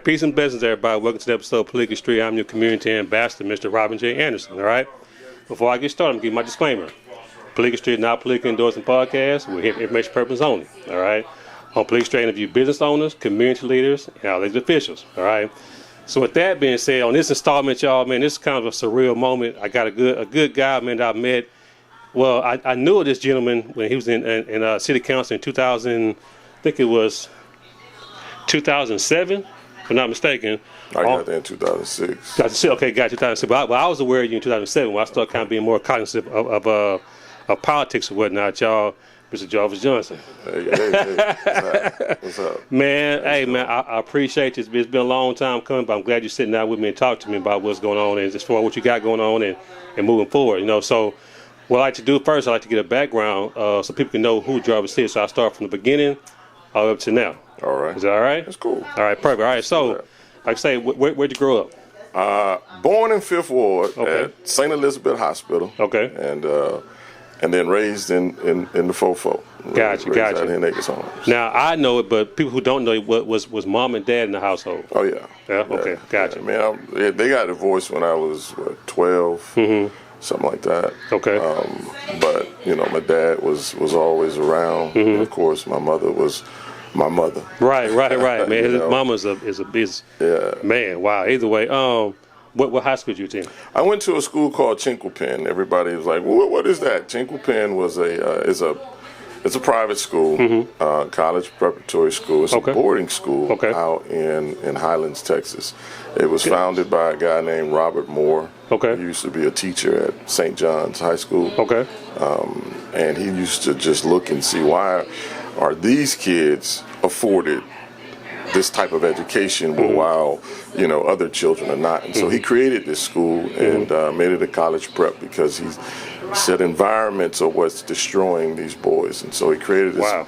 right, peace and blessings, everybody. Welcome to the episode of Political Street. I'm your community ambassador, Mr. Robin J. Anderson, all right? Before I get started, I'm going to give my disclaimer. Political Street is not a political endorsing podcast. We're here for information purposes only, all right? On Political Street, I interview business owners, community leaders, and our elected officials, all right? So with that being said, on this installment, y'all, man, this is kind of a surreal moment. I got a good guy, man, that I met. Well, I knew of this gentleman when he was in city council in 2000, I think it was 2007, if I'm not mistaken. I got there in 2006. Okay, got 2006. But I was aware of you in 2007 when I started kind of being more cognizant of politics and whatnot, y'all. Mr. Jarvis Johnson. Hey, what's up? Man, I appreciate this. It's been a long time coming, but I'm glad you're sitting down with me and talking to me about what's going on and as far as what you got going on and moving forward. You know, so what I like to do first, I like to get a background so people can know who Jarvis is. So I'll start from the beginning all up to now. All right. Is that all right? That's cool. All right, perfect. All right, so like I say, where'd you grow up? Born in 5th Ward at St. Elizabeth Hospital. Okay. And then raised in the Fofo. Gotcha. In Acres Homes. Now I know it, but people who don't know it, was mom and dad in the household? Oh yeah. Yeah. Okay. Gotcha. Yeah, man, they got divorced when I was 12, something like that. Okay. But you know, my dad was always around. And of course, my mother was my mother. Right. Man, his mama's is a biz. Yeah. Man, wow. Either way, what high school did you attend? I went to a school called Chinquapin. Everybody was like, well, "What is that?" Chinquapin was it's a private school, college preparatory school. It's a boarding school out in Highlands, Texas. It was founded by a guy named Robert Moore. Okay. He used to be a teacher at St. John's High School. Okay. And he used to just look and see, why are these kids afforded this type of education while other children are not. And so he created this school and made it a college prep because he said environments are what's destroying these boys. And so he created this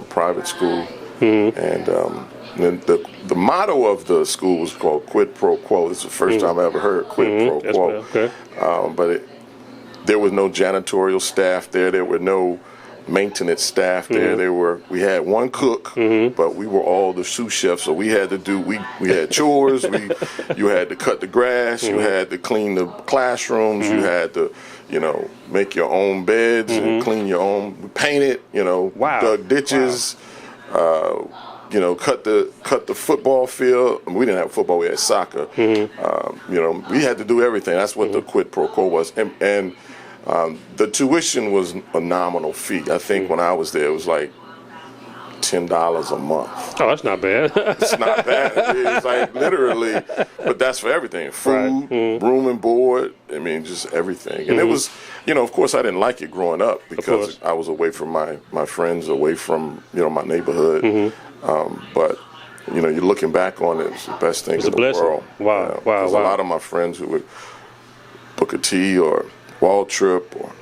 private school. And then the motto of the school was called Quid Pro Quo. This is the first time I ever heard Quid Pro Quo. Okay. But there was no janitorial staff there. There were no maintenance staff there. We had one cook, but we were all the sous chefs, so we had to do we had chores. You had to cut the grass, you had to clean the classrooms, you had to make your own beds and clean your own, we painted, dug ditches, cut the football field. I mean, we didn't have football, we had soccer. We had to do everything. That's what the quid pro quo was. And the tuition was a nominal fee. I think when I was there, it was like $10 a month. Oh, that's not bad. It's not bad. It's like literally, but that's for everything: food, room and board. I mean, just everything. And it was, of course, I didn't like it growing up because I was away from my friends, away from my neighborhood. But you're looking back on it, it's the best thing in the world. Wow. A lot of my friends who would book a T or Wall Trip or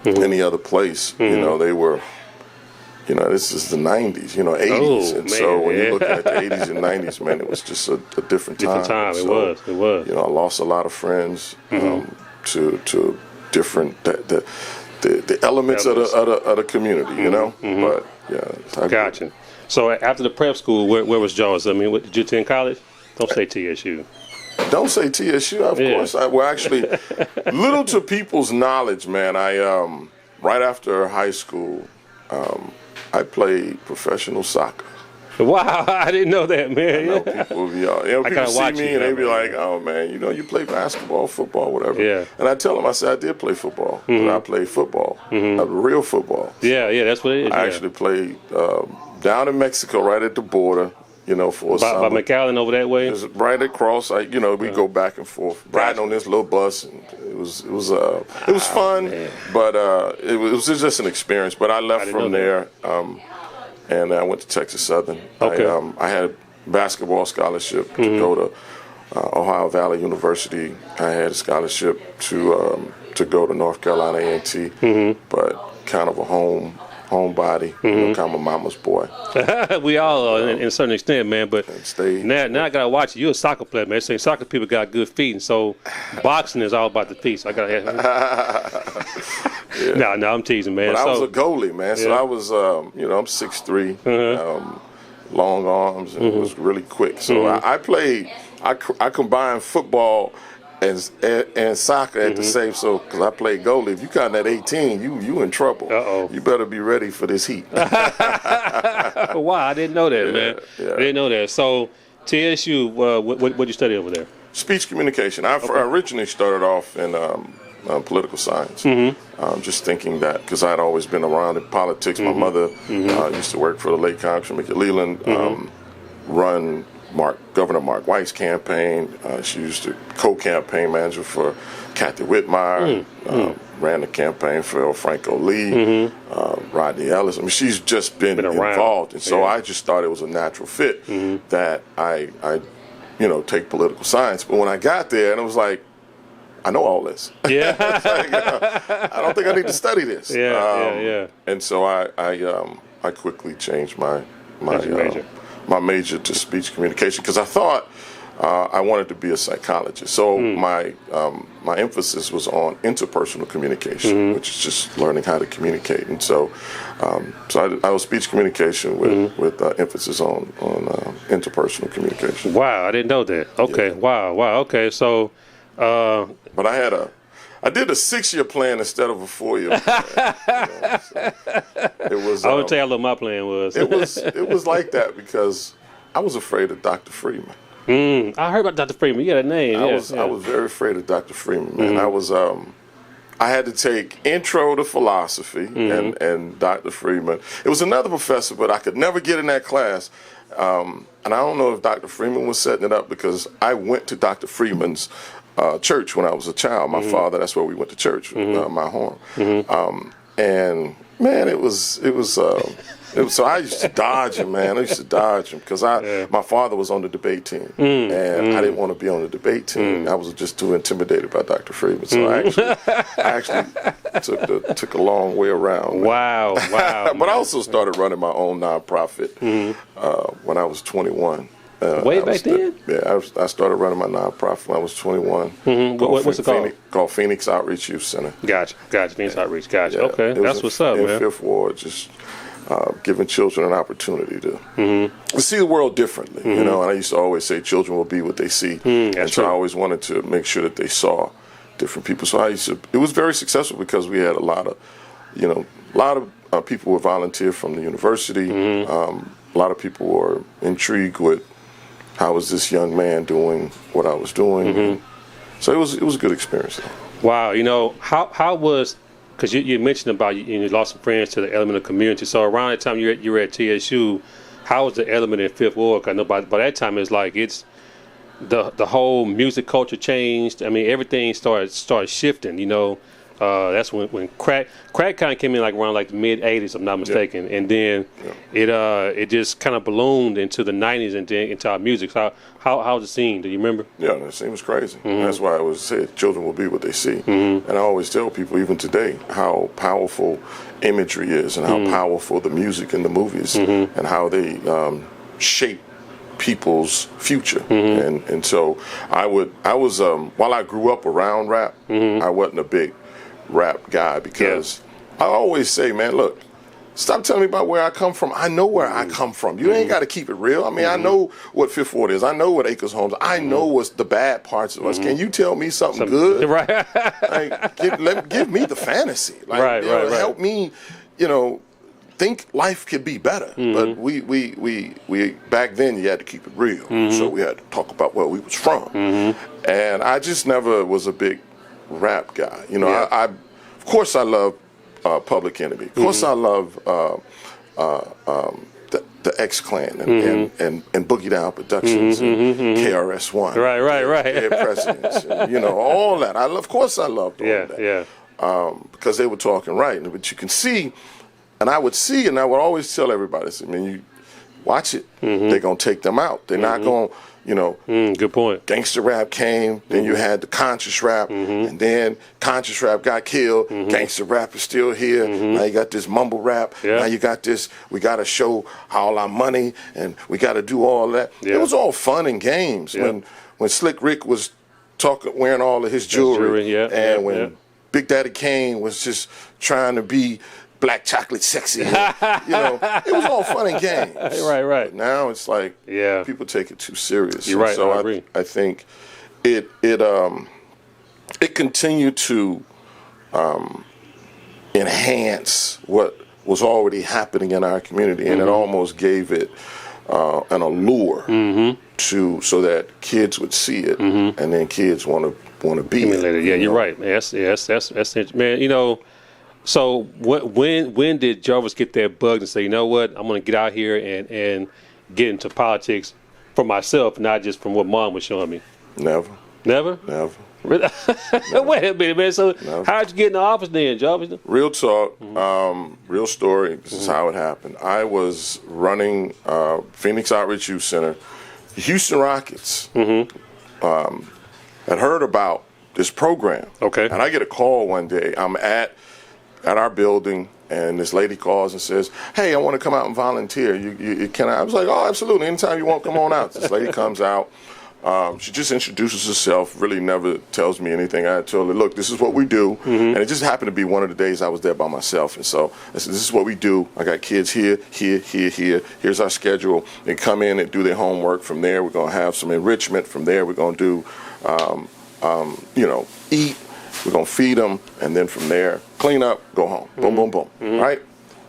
any other place, they were, this is the 90s, 80s. And so when you look at the 80s and 90s, man, it was just a different time. It was. I lost a lot of friends to different, the elements of the community, But, yeah. Gotcha. So after the prep school, where was Jaws? I mean, did you attend college? Don't say TSU. Don't say TSU, of course. Well, actually, little to people's knowledge, man. I right after high school, I played professional soccer. Wow, I didn't know that, man. I know people see me and they be like, "Oh, man, you play basketball, football, whatever." Yeah. And I tell them, I said, I did play football, but I played football, real football. Yeah, that's what it is. I actually played down in Mexico, right at the border. For a summer. By McAllen over that way? Just right across. We go back and forth, riding on this little bus, and it was fun, but it was just an experience. But I left from there, and I went to Texas Southern. Okay. I had a basketball scholarship to go to Ohio Valley University. I had a scholarship to go to North Carolina A&T, but kind of a homebody, kind of a mama's boy. We all are in a certain extent, man. But now I gotta watch it. You're a soccer player, man. Saying soccer people got good feet, and so boxing is all about the feet. So I gotta have. No, I'm teasing, man. But I was a goalie, man. So I was, I'm 6'3". long arms and was really quick. So I combined football and soccer at the same. So because I played goalie, if you got at 18, you in trouble. You better be ready for this heat. Wow, I didn't know that, man. Yeah. I didn't know that. So TSU, what did you study over there? Speech communication. I originally started off in political science, just thinking that because I'd always been around in politics. My mother used to work for the late Congressman Mickey Leland, run Governor Mark White's campaign. She used to co-campaign manager for Kathy Whitmire, ran the campaign for Franco Lee, Rodney Ellis. I mean, she's just been involved. And so I just thought it was a natural fit that I take political science. But when I got there, and it was like, I know all this. Yeah. I don't think I need to study this. And so I quickly changed my major to speech communication because I thought I wanted to be a psychologist. So my emphasis was on interpersonal communication, which is just learning how to communicate. And so I was speech communication with emphasis on interpersonal communication. Wow, I didn't know that. Okay, wow, okay. So, but I did a 6-year plan instead of a 4-year plan. So it was. I would tell you how little my plan was. It was like that because I was afraid of Dr. Freeman. I heard about Dr. Freeman. You got a name. I was very afraid of Dr. Freeman, man. I had to take Intro to Philosophy and Dr. Freeman. It was another professor, but I could never get in that class. And I don't know if Dr. Freeman was setting it up because I went to Dr. Freeman's church when I was a child. My father, that's where we went to church, my home. And man, it was so I used to dodge him, man. I used to dodge him because my father was on the debate team, and I didn't want to be on the debate team. I was just too intimidated by Dr. Freeman, so I actually took a long way around. Wow. But I also started running my own nonprofit when I was 21. Back then? I started running my nonprofit when I was 21. What's it called? Called Phoenix Outreach Youth Center. Gotcha. Phoenix Outreach. Gotcha. Yeah. Okay, that's what's up, man. In Fifth Ward, just giving children an opportunity to see the world differently. And I used to always say children will be what they see. And so I always wanted to make sure that they saw different people. So it was very successful because we had a lot of people were volunteer from the university. A lot of people were intrigued with how was this young man doing what I was doing. So it was a good experience. Wow, how was, because you mentioned about you lost some friends to the elemental community. So around that time you were at TSU, how was the element in Fifth Ward? I know by that time it's the whole music culture changed. I mean, everything started shifting. That's when crack kind of came in around the mid '80s, if I'm not mistaken, and then it just kind of ballooned into the '90s and then into our music. So how was the scene? Do you remember? Yeah, the scene was crazy. That's why I always said children will be what they see, and I always tell people even today how powerful imagery is and how powerful the music and the movies and how they shape people's future. And so I was while I grew up around rap, I wasn't a big rap guy because I always say, man, look, stop telling me about where I come from. I know where I come from. You ain't got to keep it real. I mean, I know what Fifth Ward is. I know what Acres Homes. I know what's the bad parts of us. Can you tell me something good? Right. Give me the fantasy. Right. Help me, think life could be better. But we back then you had to keep it real. So we had to talk about where we was from. And I just never was a big rap guy. I of course I love Public Enemy. Of course I love the X-Clan and Boogie Down Productions and KRS-One. Right. Dead Presidents. And, all that. Of course I loved all that. Because they were talking right. But you can see, and I would always tell everybody, you watch it. They're going to take them out. They're not going to, good point. Gangster rap came, then you had the conscious rap, and then conscious rap got killed. Gangster rap is still here. Now you got this mumble rap. Now you got this, we got to show all our money, and we got to do all that. It was all fun and games when Slick Rick was wearing all of his jewelry, and when Big Daddy Kane was just trying to be black chocolate sexy. You know, it was all fun and games. Right. But now it's like people take it too serious. You're right. So I agree. I think it continued to enhance what was already happening in our community, and it almost gave it an allure so that kids would see it, and then kids want to be it. Yeah, you're right. That's man. You know, so when did Jarvis get that bug and say, you know what, I'm going to get out here and get into politics for myself, not just from what Mom was showing me? Never. Wait a minute, man. So how'd you get in the office then, Jarvis? Real talk, real story. This is how it happened. I was running Phoenix Outreach Youth Center. The Houston Rockets had heard about this program. Okay. And I get a call one day. I'm at our building, and this lady calls and says, "Hey, I want to come out and volunteer. You can I?" I was like, "Oh, absolutely. Anytime you want, come on out." This lady comes out. She just introduces herself, really never tells me anything. I told her, look, this is what we do. And it just happened to be one of the days I was there by myself. And so I said, this is what we do. I got kids here. Here's our schedule. They come in and do their homework. From there, we're going to have some enrichment. From there, we're going to do, eat. We're going to feed them. And then from there, clean up, go home. Boom, boom, boom. Right?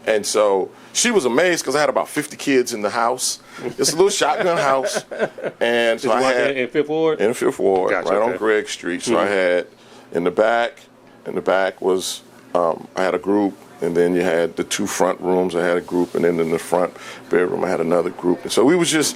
And so she was amazed because I had about 50 kids in the house. It's a little shotgun house. And so I had in Fifth Ward? In Fifth Ward, Gotcha, on Gregg Street. So I had in the back was I had a group, and then you had the two front rooms. I had a group, and then in the front bedroom I had another group. And so we was just,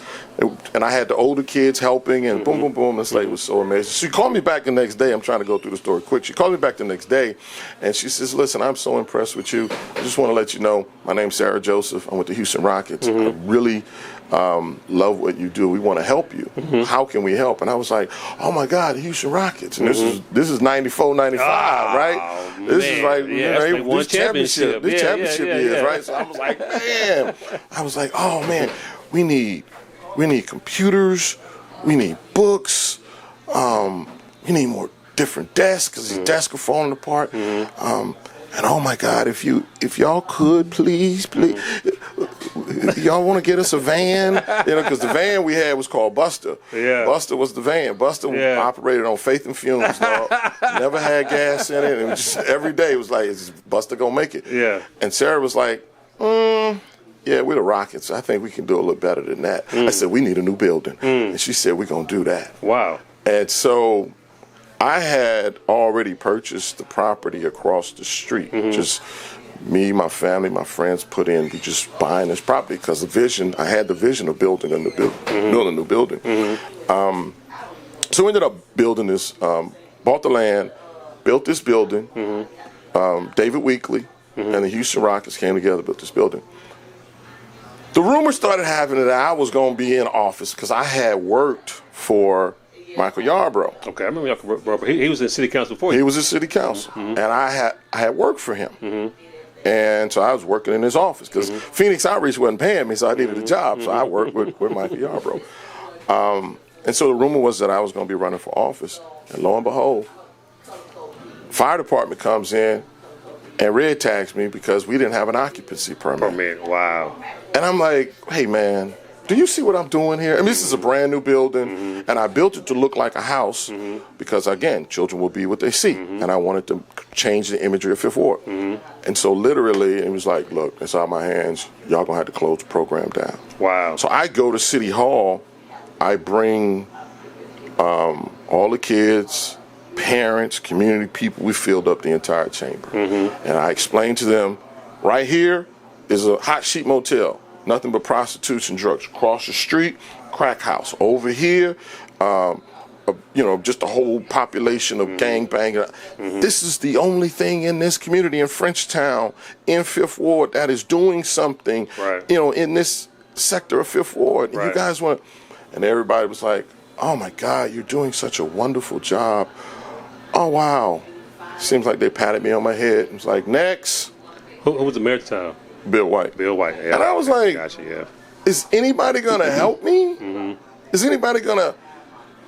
and I had the older kids helping, and boom, boom, boom. This lady was so amazing. She called me back the next day. I'm trying to go through the story quick. She called me back the next day, and she says, "Listen, I'm so impressed with you. I just want to let you know, my name's Sarah Joseph. I'm with the Houston Rockets. I really love what you do. We want to help you. How can we help?" And I was like, "Oh my God, the Houston Rockets!" And this is 94, 95, right? This is like this championship. This championship years, right? So I was like, man, oh man, we need computers, we need books, we need more different desks because these desks are falling apart. And oh my God, if y'all could please, y'all want to get us a van, because the van we had was called Buster. Yeah. Buster was the van. Buster operated on faith and fumes. Dog. Never had gas in it, and just every day it was like, is Buster gonna make it? Yeah. And Sarah was like, yeah, we're the Rockets. I think we can do a little better than that. I said, we need a new building, and she said, we're gonna do that. Wow. And so I had already purchased the property across the street. Just me, my family, my friends put in. We just buying this property because I had the vision of building a new building. So we ended up building this, bought the land, built this building. David Weekley and the Houston Rockets came together, built this building. The rumor started happening that I was going to be in office because I had worked for Michael Yarbrough. Okay, I remember Michael Yarbrough. He was in city council before you. He was in city council, and I had worked for him. And so I was working in his office because Phoenix Outreach wasn't paying me, so I needed a job. So I worked with Michael Yarbrough. And so the rumor was that I was going to be running for office. And lo and behold, fire department comes in and red tags me because we didn't have an occupancy permit. Wow. And I'm like, hey, man, do you see what I'm doing here? I mean, this is a brand new building, and I built it to look like a house because, again, children will be what they see. And I wanted to change the imagery of Fifth Ward. And so literally, it was like, look, it's out of my hands. Y'all going to have to close the program down. Wow. So I go to City Hall. I bring all the kids, parents, community people. We filled up the entire chamber. And I explained to them, right here is a hot sheet motel. Nothing but prostitution, drugs. Across the street, crack house. Over here, just a whole population of gangbangers. This is the only thing in this community in Frenchtown, in Fifth Ward, that is doing something, in this sector of Fifth Ward. And you guys want, and everybody was like, oh my God, you're doing such a wonderful job. Oh, wow. Seems like they patted me on my head. It was like, next. Who was the mayor at the time? Bill White. Yeah. And I was like, is anybody going to help me? Is anybody going to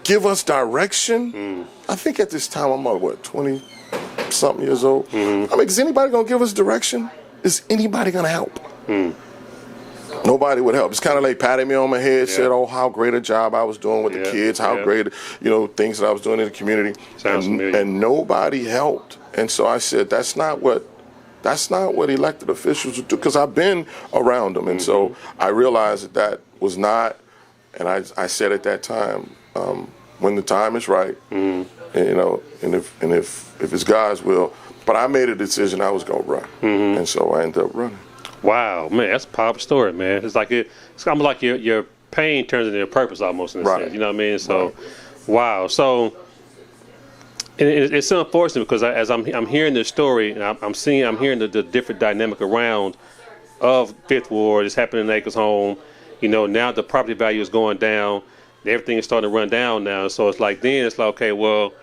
give us direction? I think at this time I'm 20-something years old. I mean, is anybody going to give us direction? is anybody going to help? Nobody would help. It's kind of like patting me on my head, said, "Oh, how great a job I was doing with the kids, how great, things that I was doing in the community," and nobody helped. And so I said, "That's not what elected officials do," because I've been around them, and so I realized that was not. And I said at that time, when the time is right, and if it's God's will. But I made a decision I was going to run, and so I ended up running. Wow, man, that's a powerful story, man. It's like it's almost like your pain turns into your purpose, almost in a sense. You know what I mean? So, wow. So, and it's so unfortunate because as I'm hearing this story, and I'm hearing the different dynamic around of Fifth Ward. It's happening in Acres Home. Now the property value is going down. Everything is starting to run down now. So it's like okay, well,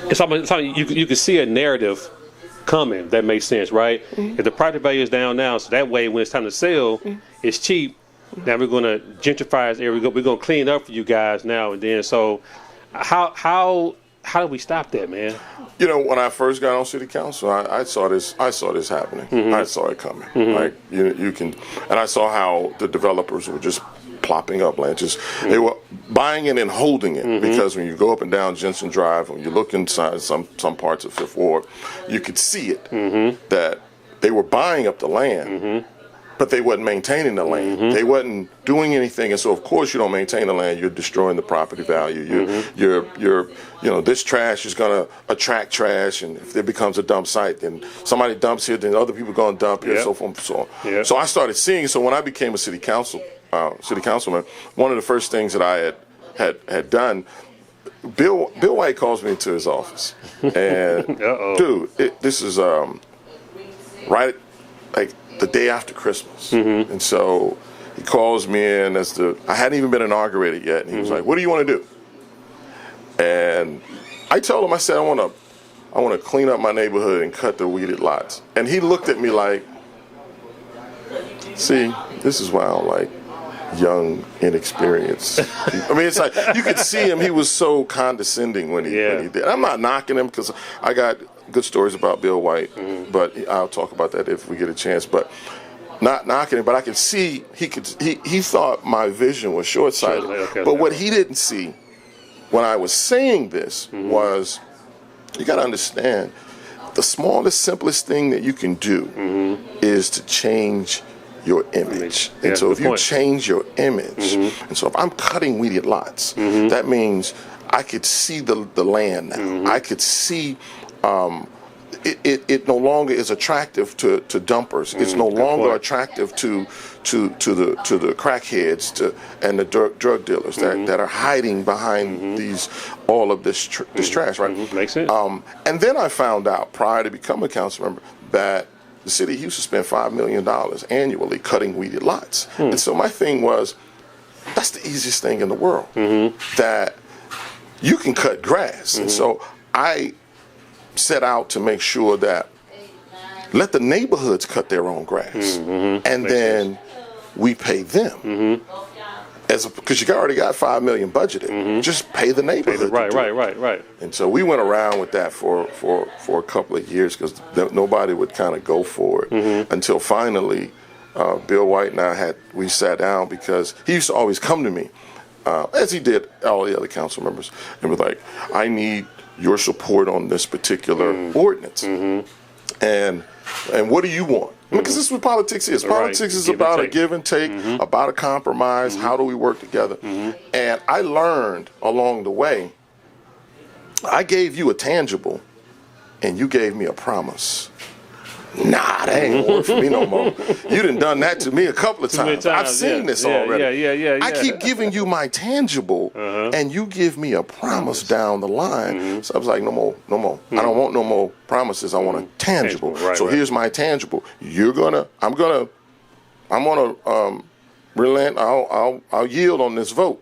it's almost you can see a narrative coming that makes sense, right? If the property value is down now, so that way when it's time to sell, it's cheap. Now we're going to gentrify this area. We're going to clean up for you guys now and then. So how do we stop that, man? When I first got on city council, I saw this happening. I saw it coming. Like you can, and I saw how the developers were just plopping up land. They were buying it and holding it, because when you go up and down Jensen Drive, when you look inside some parts of Fifth Ward, you could see it, that they were buying up the land, but they wasn't maintaining the land. They wasn't doing anything, and so of course you don't maintain the land, you're destroying the property value. You're this trash is going to attract trash, and if it becomes a dump site, then somebody dumps here, then other people are going to dump here, so forth and so on. So I started seeing. So when I became a city councilman, one of the first things that I had done, Bill White calls me into his office, and dude, this is right like the day after Christmas, and so he calls me in I hadn't even been inaugurated yet, and he was like, "What do you want to do?" And I told him, I said, I want to clean up my neighborhood and cut the weeded lots. And he looked at me like, "See, this is why I don't like young, inexperienced people." I mean, it's like you could see him. He was so condescending when he did. I'm not knocking him because I got good stories about Bill White, but I'll talk about that if we get a chance. But not knocking him, but I could see he thought my vision was short-sighted. But what he didn't see when I was saying this was, you got to understand, the smallest, simplest thing that you can do is to change your image. And so if you change your image, and so if I'm cutting weeded lots, that means I could see the land now. I could see it no longer is attractive to dumpers. It's no longer attractive to the crackheads and the drug dealers that are hiding behind all of this trash, right? Makes sense. And then I found out, prior to becoming a council member, that the city of Houston spent $5 million annually cutting weeded lots. And so my thing was, that's the easiest thing in the world, that you can cut grass. And so I set out to make sure that let the neighborhoods cut their own grass, and then we pay them. Because you already got $5 million budgeted, just pay the neighborhood. Right. And so we went around with that for a couple of years because nobody would kind of go for it until finally Bill White and I we sat down, because he used to always come to me, as he did all the other council members, and was like, "I need your support on this particular ordinance, and what do you want?" Because this is what politics is. Politics is about a give and take, about a compromise. How do we work together? And I learned along the way, I gave you a tangible, and you gave me a promise. Nah, that ain't gonna work for me no more. You done that to me a couple of times. I've seen this already. I keep giving you my tangible, and you give me a promise down the line. So I was like, no more. I don't want no more promises. I want a tangible. So here's my tangible. I'm gonna relent. I'll yield on this vote.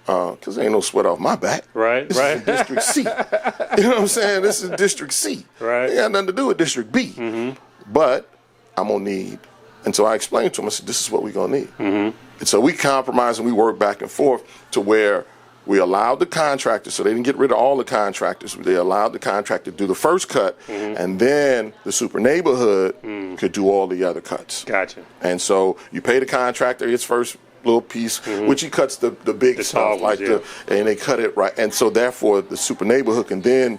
Because there ain't no sweat off my back. This is District C. You know what I'm saying? This is District C. It got nothing to do with District B. But I'm going to need. And so I explained to him, I said, this is what we're going to need. And so we compromise and we work back and forth to where we allowed the contractor, so they didn't get rid of all the contractors. They allowed the contractor to do the first cut, and then the super neighborhood could do all the other cuts. Gotcha. And so you pay the contractor his first little piece, which he cuts the big stuff, like and they cut it right. And so therefore the super neighborhood can then,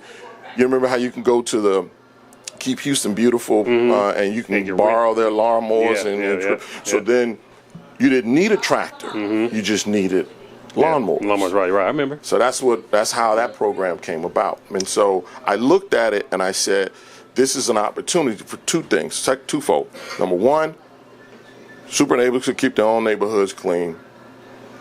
you remember how you can go to the Keep Houston Beautiful, and you can borrow their lawnmowers, so then you didn't need a tractor, you just needed lawnmowers. Lawnmowers, right, I remember. So that's how that program came about. And so I looked at it and I said, this is an opportunity for two things, twofold. Number one, super neighborhoods can keep their own neighborhoods clean.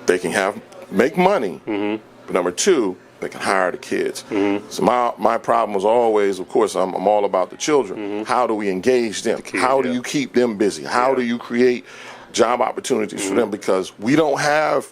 They can make money. But number two, they can hire the kids. So my problem was always, of course, I'm all about the children. How do we engage them? How do you keep them busy? How do you create job opportunities for them? Because we don't have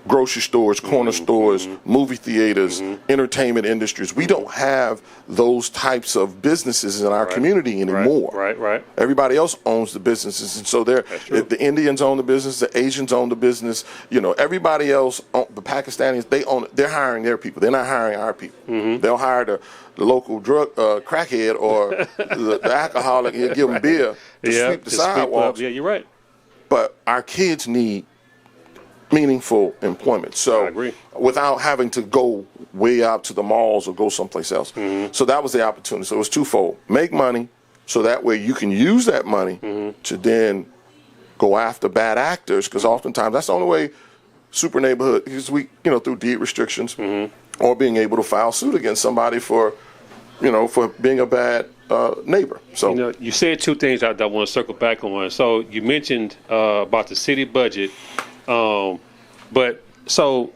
grocery stores, corner stores, movie theaters, entertainment industries. We don't have those types of businesses in our community anymore. Right. Everybody else owns the businesses, and so the Indians own the business, the Asians own the business. Everybody else, the Pakistanis, they're hiring their people. They're not hiring our people. They'll hire the local drug crackhead or the alcoholic. He'll give them beer to sweep the sidewalks. Yeah, you're right. But our kids need meaningful employment. So I agree. Without having to go way out to the malls or go someplace else. So that was the opportunity. So it was twofold. Make money so that way you can use that money to then go after bad actors, because oftentimes that's the only way super neighborhood, because we, through deed restrictions or being able to file suit against somebody for being a bad neighbor. So you said two things I want to circle back on. So you mentioned about the city budget. But so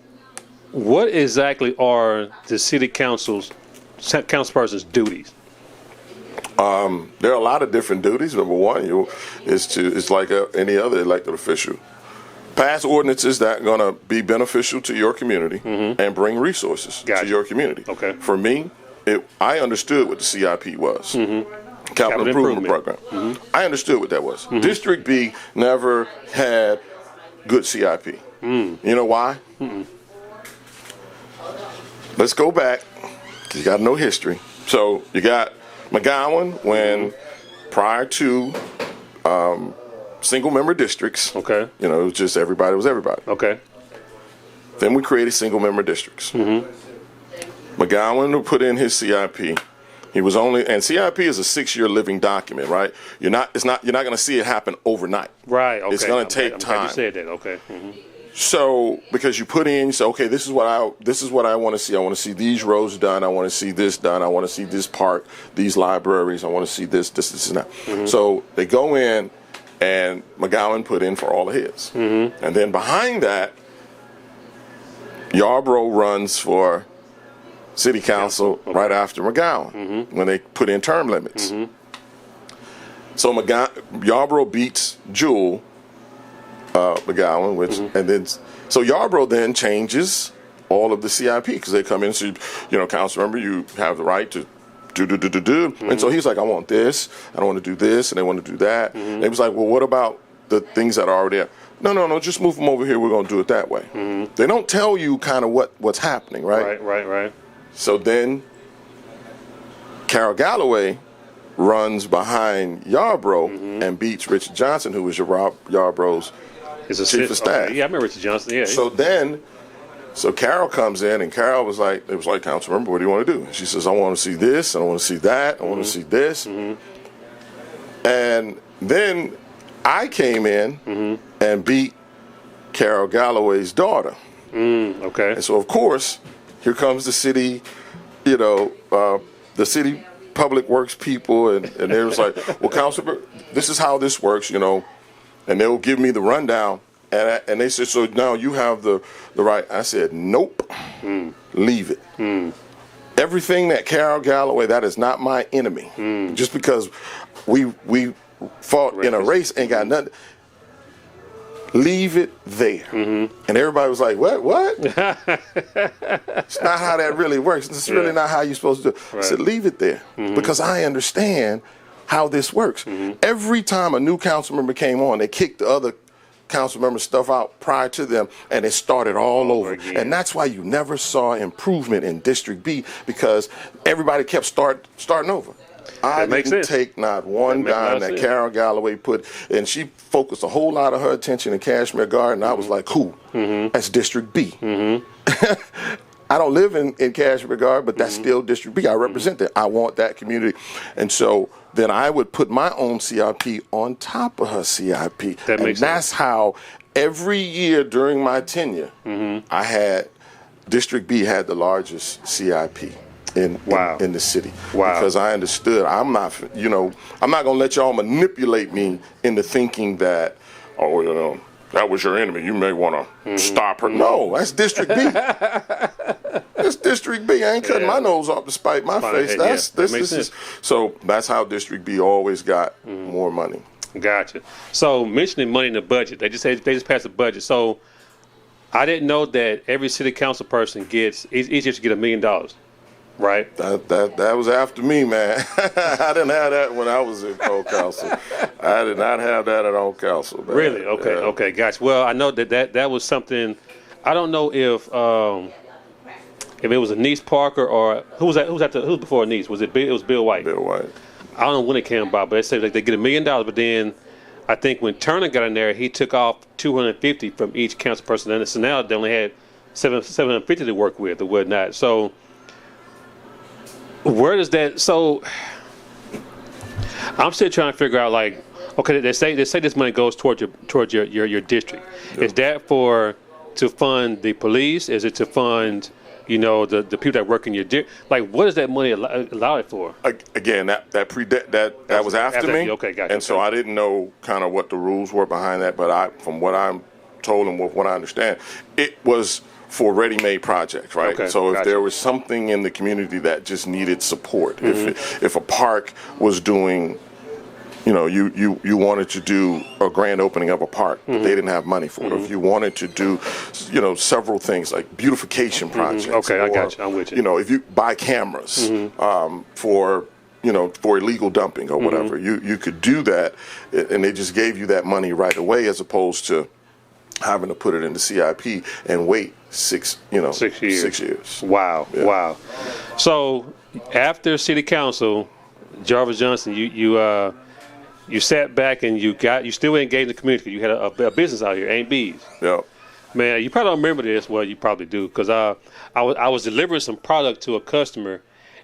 what exactly are the city councilperson's duties? There are a lot of different duties. Number one, it's like any other elected official. Pass ordinances that are going to be beneficial to your community and bring resources to your community. Okay. For me, I understood what the CIP was. Capital Improvement Program. I understood what that was. District B never had good CIP. You know why? Let's go back, because you got to know history. So you got McGowan when prior to single member districts. Okay. It was just everybody was everybody. Okay. Then we created single member districts. McGowan put in his CIP. He was and CIP is a 6-year living document, right? You're not going to see it happen overnight. Right. Okay. It's going to take time. You said that. Okay. So because you put in, you say, okay, this is what I want to see. I want to see these roads done. I want to see this done. I want to see this park, these libraries. I want to see this, and that. So they go in, and McGowan put in for all of his, and then behind that, Yarborough runs for city council right after McGowan when they put in term limits. So Yarborough beats Jewel McGowan, and then so Yarborough then changes all of the CIP, because they come in and say, council member, you have the right to do. And so he's like, I want this, I don't want to do this, and they want to do that. And he was like, well, what about the things that are already there? No, just move them over here. We're going to do it that way. They don't tell you kind of what's happening, right? Right. So then Carol Galloway runs behind Yarborough and beats Richard Johnson, who was Yarborough's chief of staff. Yeah, I remember Richard Johnson. Yeah. So Carol comes in, and Carol was like, council member, what do you want to do? And she says, I want to see this, and I want to see that, I want to see this. And then I came in and beat Carol Galloway's daughter. Okay. And so, of course, here comes the city, the city public works people, and they was like, well, councilor, this is how this works, and they'll give me the rundown. And they said, so now you have the right. I said, nope, leave it. Everything that Carol Galloway, that is not my enemy. Just because we fought in a race ain't got nothing. Leave it there. And everybody was like, what? It's not how that really works. It's really not how you're supposed to do it. I said, leave it there, because I understand how this works. Every time a new council member came on, they kicked the other council members stuff out prior to them, and it started all over. Again. And that's why you never saw improvement in District B, because everybody kept starting over. I didn't take not one dime that Carol Galloway put, and she focused a whole lot of her attention in Cashmere Garden. I was like, cool, that's District B. I don't live in Cashmere Garden, but that's still District B. I represent that. I want that community. And so then I would put my own CIP on top of her CIP. That's how every year during my tenure, I had, District B had the largest CIP in the city. Because I understood, I'm not going to let y'all manipulate me into thinking that, that was your enemy, you may want to stop her. No, that's District B. It's District B. I ain't cutting my nose off to spite my face. So that's how District B always got more money. Gotcha. So mentioning money in the budget, they just passed the budget. So I didn't know that every city council person gets, it's easier to get $1 million. Right. That was after me, man. I didn't have that when I was in Old Council. I did not have that at Old Council, man. Really? Okay. Yeah. Okay. Gotcha. Well, I know that was something. I don't know if it was Anise Parker or who was before Anise? Was it Bill White? Bill White. I don't know when it came about, but they said they get $1 million. But then I think when Turner got in there, he took off $250 from each council person, and so now they only had $750 to work with or whatnot. So. Where does that? So I'm still trying to figure out. Like, okay, they say this money goes towards your district. Yeah. Is that to fund the police? Is it to fund the people that work in your district? Like, what does that money allow it for? Again, that was after me. Okay, gotcha. And so I didn't know kind of what the rules were behind that, but from what I'm told and what I understand, it was for ready-made projects, right? Okay, so if there was something in the community that just needed support, if a park was doing, you wanted to do a grand opening of a park, but they didn't have money for it. Or if you wanted to do, several things like beautification projects. Okay, I got you. I'm with you. If you buy cameras for illegal dumping or whatever, you could do that, and they just gave you that money right away, as opposed to having to put it in the CIP and wait 6 years. Wow, yeah. Wow. So after City Council, Jarvis Johnson, you sat back and you still engaged in the community. You had a business out here, A&B's. Yeah. Man, you probably don't remember this. Well, you probably do, because I was delivering some product to a customer,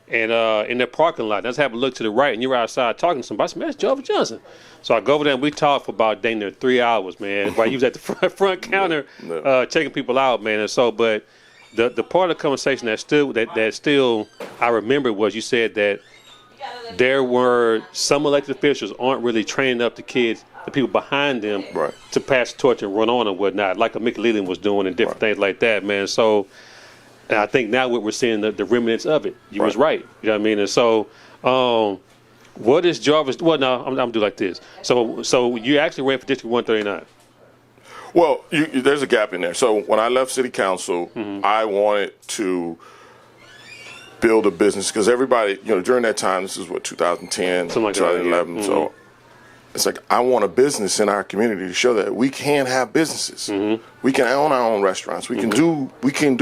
and in their parking lot. Let's have a look to the right, and you were outside talking to somebody. I said, man, that's Jarvis Johnson. So I go over there and we talked for about dang near 3 hours, man. Right, he was at the front counter checking people out, man. And so, but the part of the conversation that still I remember was you said that there were some elected officials aren't really training up the kids, the people behind them, to pass the torch and run on and whatnot, like a Mickey Leland was doing and different things like that, man. So. And I think now we're seeing the remnants of it. You was right. You know what I mean? And so, what is Jarvis? Well, no, I'm gonna do like this. So you actually ran for District 139. Well, there's a gap in there. So when I left City Council, I wanted to build a business, because everybody, during that time, this is what 2010, 2011. Yeah. So it's like, I want a business in our community to show that we can have businesses. We can own our own restaurants. We can do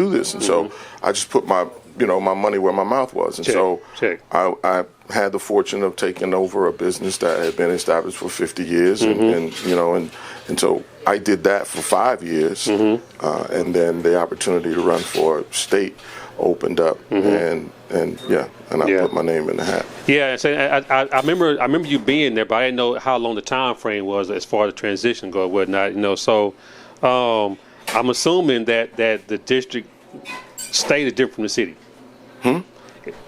this. And so I just put my money where my mouth was. And I had the fortune of taking over a business that had been established for 50 years. And so I did that for 5 years. And then the opportunity to run for state opened up, and I put my name in the hat. Yeah, so I remember you being there, but I didn't know how long the time frame was as far as the transition go and whatnot. So I'm assuming that the district state is different from the city.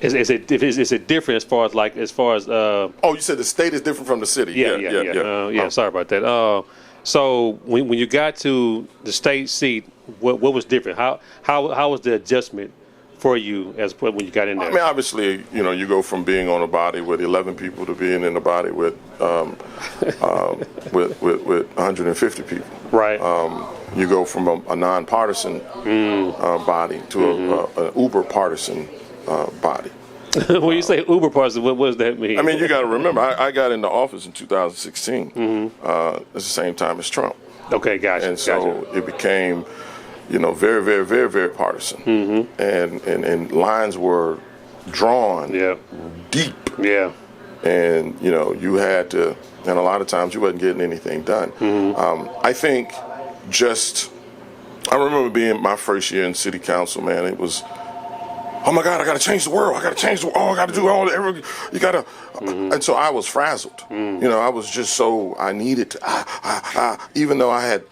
Is it different as far as Oh, you said the state is different from the city. Yeah. Sorry about that. So when you got to the state seat, what was different? How was the adjustment for you as when you got in there? I mean, obviously, you go from being on a body with 11 people to being in a body with 150 people. Right. You go from a nonpartisan body to an uber partisan body. When you say uber partisan, what does that mean? I mean, you got to remember, I got into office in 2016. It's the same time as Trump. Okay, gotcha. And so it became, very, very, very, very partisan. Mm-hmm. And lines were drawn deep. Yeah. And, you had to, and a lot of times you wasn't getting anything done. Mm-hmm. I think I remember being my first year in city council, man, it was, oh my God, I got to change the world. I got to do all you got to. Mm-hmm. And so I was frazzled. Mm-hmm. I was just I needed to, even though I had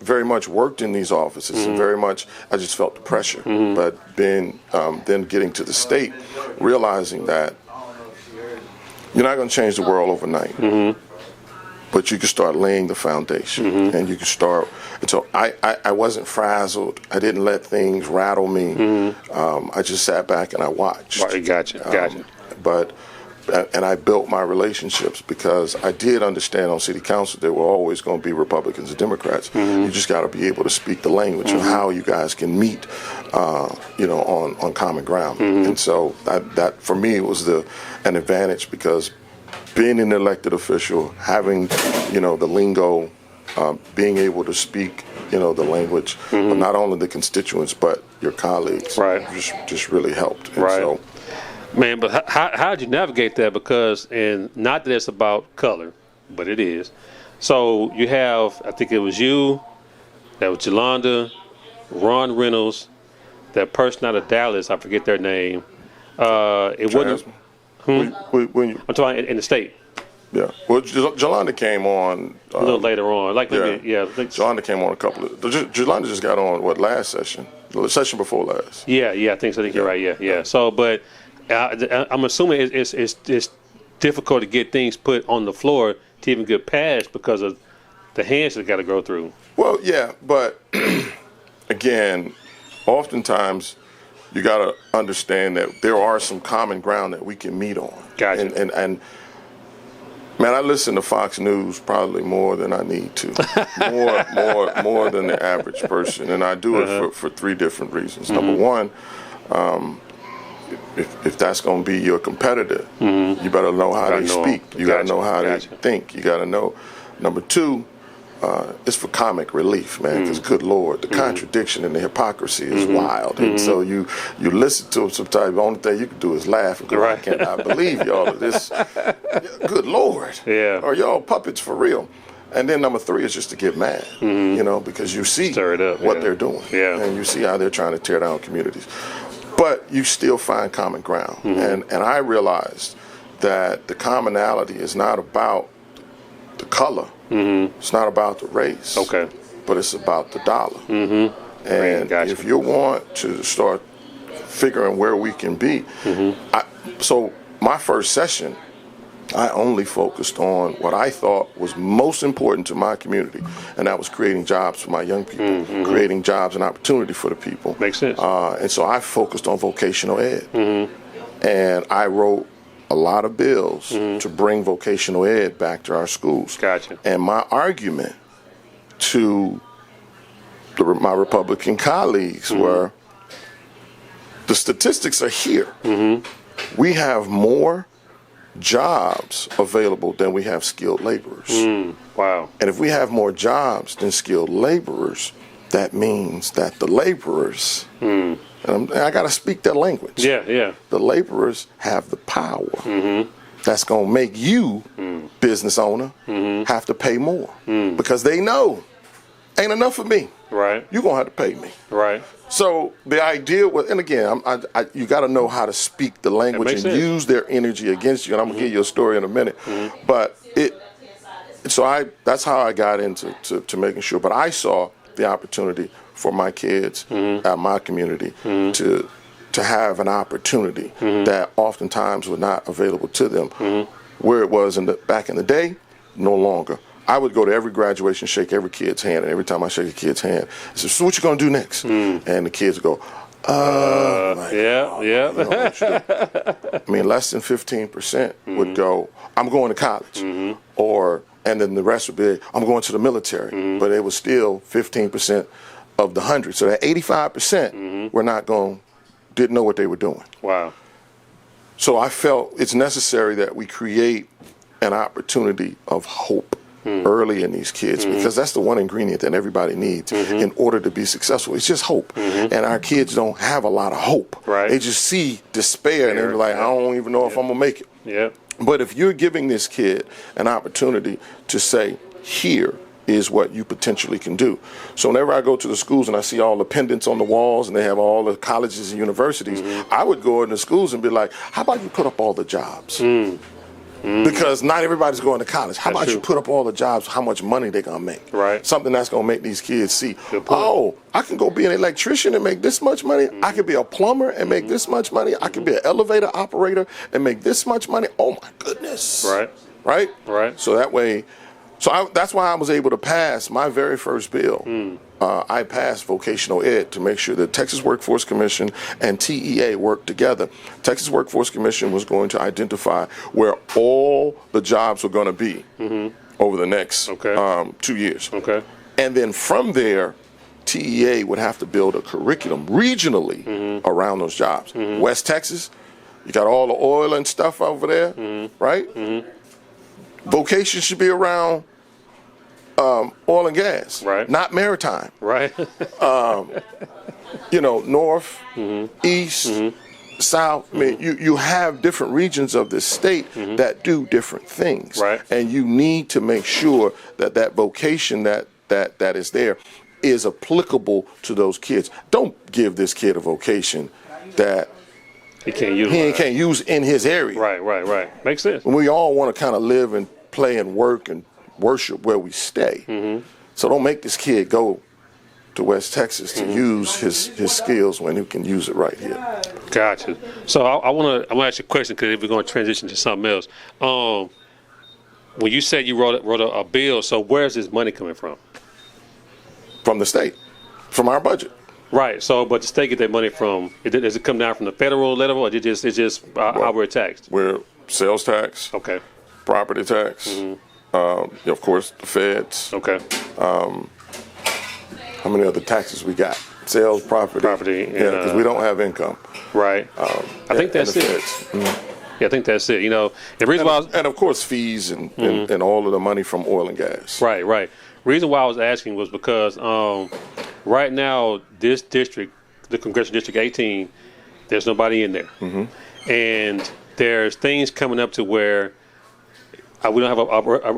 very much worked in these offices mm-hmm. and very much, I just felt the pressure. Mm-hmm. But then getting to the state, realizing that you're not going to change the world overnight. Mm-hmm. But you can start laying the foundation, mm-hmm. and you can start. And so I wasn't frazzled. I didn't let things rattle me. Mm-hmm. I just sat back and I watched. Right, gotcha. And I built my relationships because I did understand on city council there were always going to be Republicans and Democrats. Mm-hmm. You just got to be able to speak the language mm-hmm. of how you guys can meet, on common ground. Mm-hmm. And so that for me was an advantage because being an elected official, having, the lingo, being able to speak, the language, mm-hmm. but not only the constituents, but your colleagues, right. just really helped. And right. So, man, but how did you navigate that? Because, and not that it's about color, but it is. So you have, I think it was you, that was Yolanda, Ron Reynolds, that person out of Dallas, I forget their name. It wasn't. When I'm talking in the state. Yeah. Well, Jolanda came on a little later on. Jolanda came on a couple of. Jolanda just got on last session, the session before last. Yeah, I think so. I think you're right. Yeah. So, but I'm assuming it's difficult to get things put on the floor to even get passed because of the hands that got to go through. Well, yeah, but again, oftentimes. You got to understand that there are some common ground that we can meet on. Gotcha. And man, I listen to Fox News probably more than I need to, more than the average person, and I do it for three different reasons. Mm-hmm. Number one, if that's going to be your competitor, mm-hmm. you better know how they speak. You got to know how they think. You got to know. Number two. It's for comic relief, man, because good Lord, the contradiction and the hypocrisy is wild. And so you listen to them sometimes, the only thing you can do is laugh and go, I cannot believe y'all of this. Good Lord. Yeah. Are y'all puppets for real? And then number three is just to get mad, because you see what they're doing. Yeah. And you see how they're trying to tear down communities. But you still find common ground. Mm-hmm. And I realized that the commonality is not about the color. Mm-hmm. It's not about the race. Okay. But it's about the dollar. Mm-hmm. And if you want to start figuring where we can be, so my first session, I only focused on what I thought was most important to my community, and that was creating jobs for my young people, creating jobs and opportunity for the people. Makes sense. And so I focused on vocational ed. Mm-hmm. And I wrote a lot of bills to bring vocational ed back to our schools. Gotcha. And my argument to my Republican colleagues were, the statistics are here. Mm-hmm. We have more jobs available than we have skilled laborers. Wow. And if we have more jobs than skilled laborers, that means that the laborers, and I got to speak that language. Yeah. The laborers have the power. Mm-hmm. That's going to make you, business owner, have to pay more. Because they know, ain't enough for me. Right. You're going to have to pay me. Right. So the idea was, and again, you got to know how to speak the language and use their energy against you. And I'm going to give you a story in a minute. But that's how I got into making sure. But I saw the opportunity for my kids, my community, to have an opportunity that oftentimes was not available to them. Where it was back in the day, no longer. I would go to every graduation, shake every kid's hand, and every time I shake a kid's hand, I said, so what you gonna do next? And the kids would go, yeah. I mean, less than 15% would go, I'm going to college. And then the rest would be, I'm going to the military. But it was still 15% of the 100. So that 85% were not didn't know what they were doing. Wow. So I felt it's necessary that we create an opportunity of hope early in these kids, because that's the one ingredient that everybody needs in order to be successful. It's just hope. And our kids don't have a lot of hope. Right. They just see despair, and they're like, I don't even know if I'm going to make it. Yeah. But if you're giving this kid an opportunity to say, here is what you potentially can do. So whenever I go to the schools and I see all the pendants on the walls and they have all the colleges and universities, I would go into schools and be like, how about you put up all the jobs? Because not everybody's going to college. How about you put up all the jobs, how much money they're going to make? Right. Something that's going to make these kids see, oh, I can go be an electrician and make this much money. I could be a plumber and make this much money. I could be an elevator operator and make this much money. Oh, my goodness. Right. Right? Right. So that way, that's why I was able to pass my very first bill. I passed vocational ed to make sure that Texas Workforce Commission and TEA worked together. Texas Workforce Commission was going to identify where all the jobs were going to be over the next 2 years. Okay. And then from there, TEA would have to build a curriculum regionally around those jobs. West Texas, you got all the oil and stuff over there, right? Vocation should be around oil and gas, right? Not maritime, right? North, east, south. I mean, you have different regions of this state that do different things, right? And you need to make sure that vocation that is there is applicable to those kids. Don't give this kid a vocation that he can't use in his area. Right. Makes sense. We all want to kind of live and play and work and worship where we stay. So don't make this kid go to West Texas to use his skills when he can use it right here. Gotcha. So I want to ask you a question, because if we're going to transition to something else. When you said you wrote a bill, so where's this money coming from? From the state, from our budget. Right. So, but the state get that money from? Does it come down from the federal level, or it's just how we're taxed? We're sales tax. Okay. Property tax. Of course, the feds. Okay. How many other taxes we got? Sales, property. Yeah, because we don't have income. Right. I think that's it. Yeah, I think that's it. The reason why and of course fees and all of the money from oil and gas. Right. Reason why I was asking was because right now this district, the Congressional District 18, there's nobody in there, and there's things coming up to where we don't have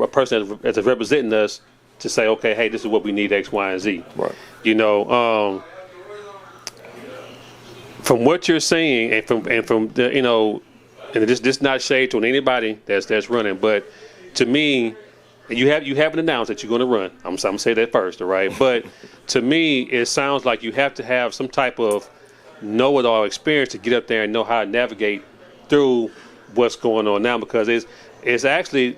a person that's representing us to say, okay, hey, this is what we need, X, Y, and Z. Right. From what you're saying, and from the, and this not shade to anybody that's running, but to me, you haven't announced that you're going to run. I'm going to say that first, all right? But to me, it sounds like you have to have some type of know-it-all experience to get up there and know how to navigate through what's going on now, because it's actually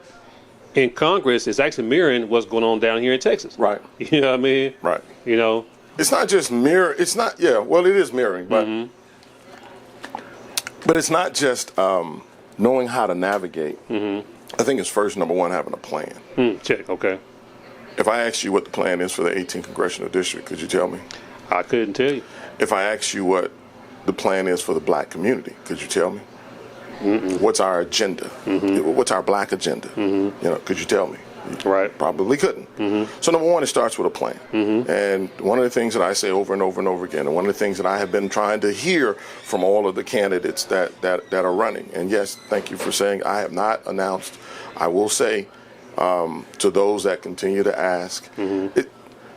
in Congress, it's actually mirroring what's going on down here in Texas. Right. You know what I mean? Right. It's not just mirror. It's not. Yeah. Well, it is mirroring, but it's not just knowing how to navigate. I think it's first, number one, having a plan. Check. Okay. If I asked you what the plan is for the 18th congressional district, could you tell me? I couldn't tell you. If I asked you what the plan is for the black community, could you tell me? What's our agenda? What's our black agenda? Could you tell me? Right. Probably couldn't. So number one, it starts with a plan. And one of the things that I say over and over and over again, and one of the things that I have been trying to hear from all of the candidates that are running, and yes, thank you for saying I have not announced. I will say to those that continue to ask,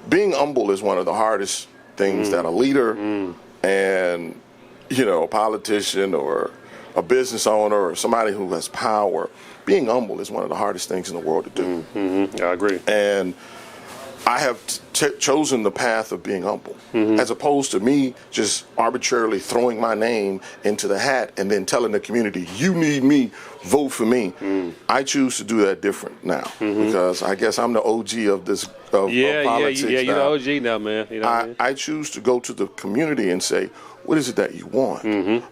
being humble is one of the hardest things that a leader and a politician or a business owner or somebody who has power, being humble is one of the hardest things in the world to do. I agree. And I have chosen the path of being humble, as opposed to me just arbitrarily throwing my name into the hat and then telling the community, you need me, vote for me. I choose to do that different now, because I guess I'm the OG of this of politics. Yeah, you're the OG now, man. I choose to go to the community and say, what is it that you want?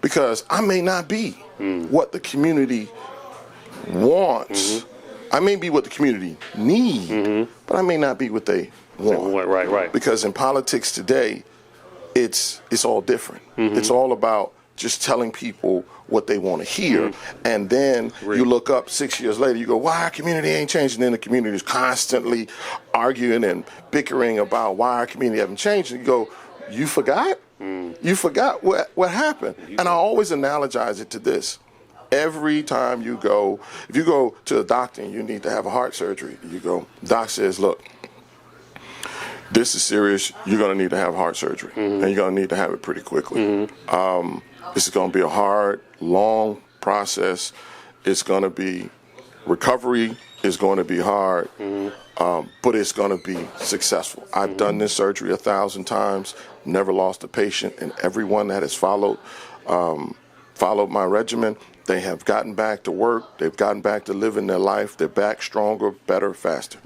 Because I may not be what the community wants. I may be what the community need, but I may not be what they want. Right. Because in politics today, it's all different. It's all about just telling people what they want to hear. And then you look up 6 years later, you go, why our community ain't changing? And then the community is constantly arguing and bickering about why our community haven't changed. And you go, you forgot? You forgot what happened. And I always analogize it to this. Every time you go, if you go to a doctor and you need to have a heart surgery, you go, doc says, look, this is serious. You're going to need to have heart surgery, and you're going to need to have it pretty quickly. This is going to be a hard, long process. It's going to be, recovery is going to be hard, but it's going to be successful. I've done this surgery 1,000 times, never lost a patient, and everyone that has followed my regimen, they have gotten back to work. They've gotten back to living their life. They're back stronger, better, faster.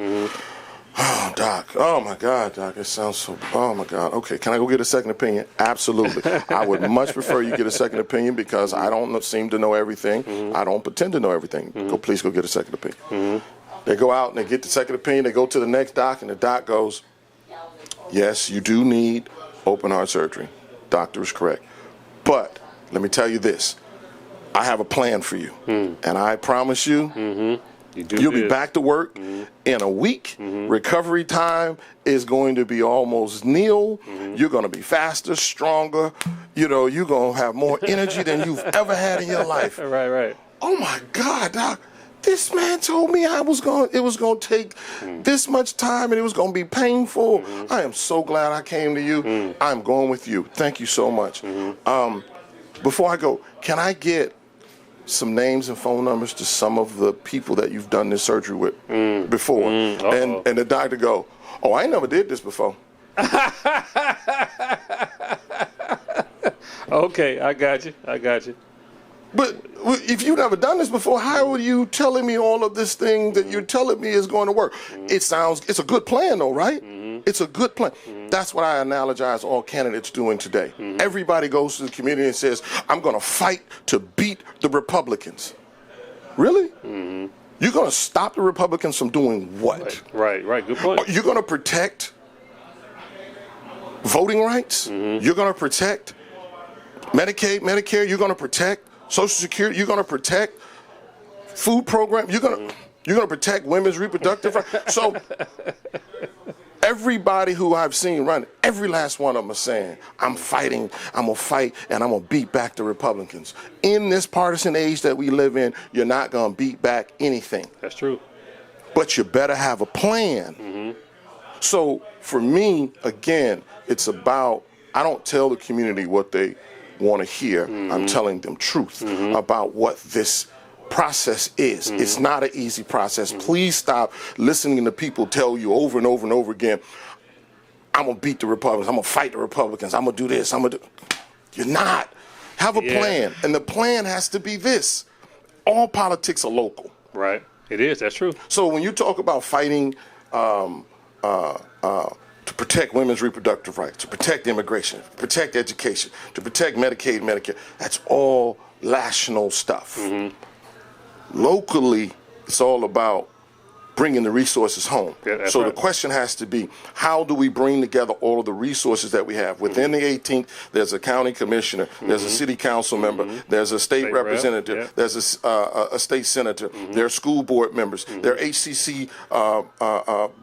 Oh, Doc. Oh, my God, Doc. It sounds so, oh, my God. Okay, can I go get a second opinion? Absolutely. I would much prefer you get a second opinion because I don't seem to know everything. I don't pretend to know everything. Please go get a second opinion. They go out and they get the second opinion. They go to the next doc, and the doc goes, yes, you do need open heart surgery. Doctor is correct. But let me tell you this. I have a plan for you. And I promise you, you'll be back to work in a week. Recovery time is going to be almost nil. You're going to be faster, stronger. You know, you're going to have more energy than you've ever had in your life. Right. Oh, my God, Doc. This man told me it was going to take this much time and it was going to be painful. I am so glad I came to you. I'm going with you. Thank you so much. Before I go, can I get some names and phone numbers to some of the people that you've done this surgery with before? And the doctor go, oh, I never did this before. Okay, I got you. But if you've never done this before, how are you telling me all of this thing that you're telling me is going to work? It's a good plan though, right? It's a good plan. That's what I analogize all candidates doing today. Everybody goes to the community and says, I'm going to fight to beat the Republicans. Really? You're going to stop the Republicans from doing what? Right. Good point. You're going to protect voting rights? You're going to protect Medicaid, Medicare? You're going to protect Social Security? You're going to protect food program? You're going to protect women's reproductive rights? So everybody who I've seen run, every last one of them are saying, I'm fighting, I'm going to fight, and I'm going to beat back the Republicans. In this partisan age that we live in, you're not going to beat back anything. That's true. But you better have a plan. So for me, again, it's about, I don't tell the community what they want to hear. I'm telling them truth about what this process is. It's not an easy process. Please stop listening to people tell you over and over and over again, I'm going to beat the Republicans, I'm going to fight the Republicans, I'm going to do this, I'm going to do... You're not. Have a plan. And the plan has to be this. All politics are local. Right. It is. That's true. So when you talk about fighting to protect women's reproductive rights, to protect immigration, to protect education, to protect Medicaid, Medicare, that's all national stuff. Locally, it's all about bringing the resources home. Yeah, so right. The question has to be, how do we bring together all of the resources that we have? Within the 18th, there's a county commissioner, there's a city council member, there's a state representative, there's a state senator, there are school board members, there are HCC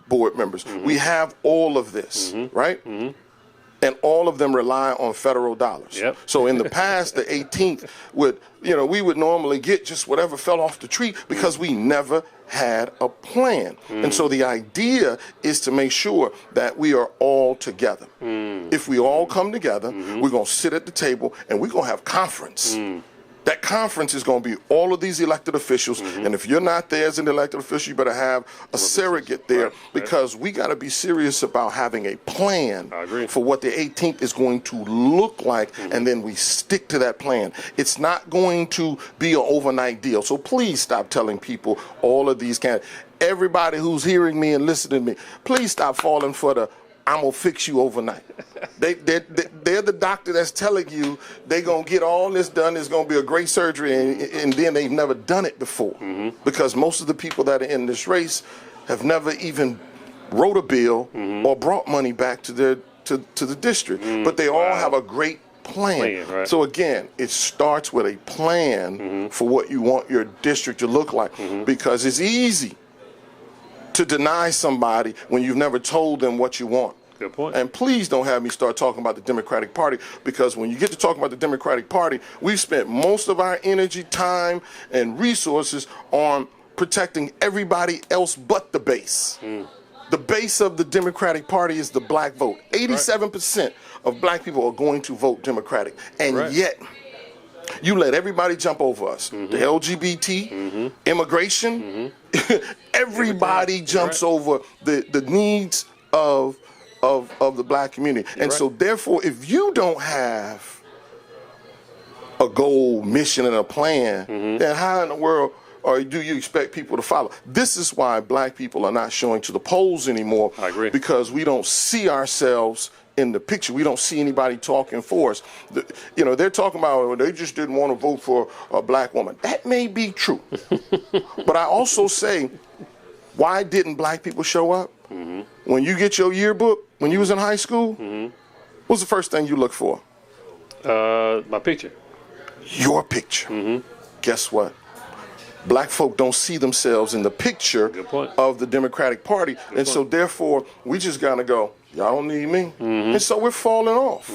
board members. We have all of this, right? And all of them rely on federal dollars. So in the past, the 18th we would normally get just whatever fell off the tree because we never had a plan. And so the idea is to make sure that we are all together. If we all come together, we're going to sit at the table and we're going to have conference. That conference is going to be all of these elected officials, and if you're not there as an elected official, you better have a surrogate there because we got to be serious about having a plan for what the 18th is going to look like, and then we stick to that plan. It's not going to be an overnight deal. So please stop telling people all of these candidates. Everybody who's hearing me and listening to me, please stop falling for the I'm going to fix you overnight. They're the doctor that's telling you they're going to get all this done. It's going to be a great surgery, and then they've never done it before. Because most of the people that are in this race have never even wrote a bill or brought money back to the district. But they all have a great plan. Right. So again, it starts with a plan for what you want your district to look like, because it's easy to deny somebody when you've never told them what you want. Good point. And please don't have me start talking about the Democratic Party, because when you get to talking about the Democratic Party, we've spent most of our energy, time, and resources on protecting everybody else but the base. The base of the Democratic Party is the black vote. 87% of black people are going to vote Democratic. And yet, you let everybody jump over us. The LGBT, immigration, everybody jumps over the needs of the black community. And so therefore, if you don't have a goal, mission, and a plan, then how in the world or do you expect people to follow? This is why black people are not showing to the polls anymore. I agree. Because we don't see ourselves in the picture. We don't see anybody talking for us. They're talking about they just didn't want to vote for a black woman. That may be true. But I also say, why didn't black people show up? When you get your yearbook, when you was in high school, what's the first thing you look for? My picture. Your picture. Guess what? Black folk don't see themselves in the picture of the Democratic Party. And so therefore, we just got to go, y'all don't need me. And so we're falling off.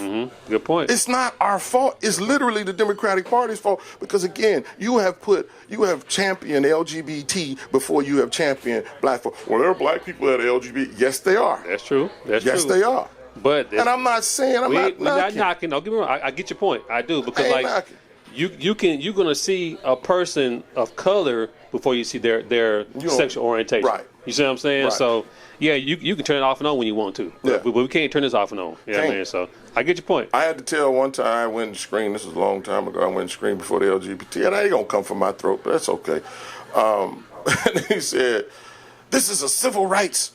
Good point. It's not our fault. It's literally the Democratic Party's fault. Because again, you have championed LGBT before you have championed black folk. Well, there are black people that are LGBT. Yes, they are. That's true. Yes, they are. But and I'm not saying we're not knocking. Don't get me wrong. I get your point. I do, because knocking. You're gonna see a person of color before you see their sexual orientation. Right. You see what I'm saying? Right. So yeah, you can turn it off and on when you want to. Yeah. But we can't turn this off and on. You know what I mean? So I get your point. I had to tell one time I went and screamed. This was a long time ago. I went and screamed before the LGBT, and I ain't gonna come from my throat, but that's okay. And he said, "This is a civil rights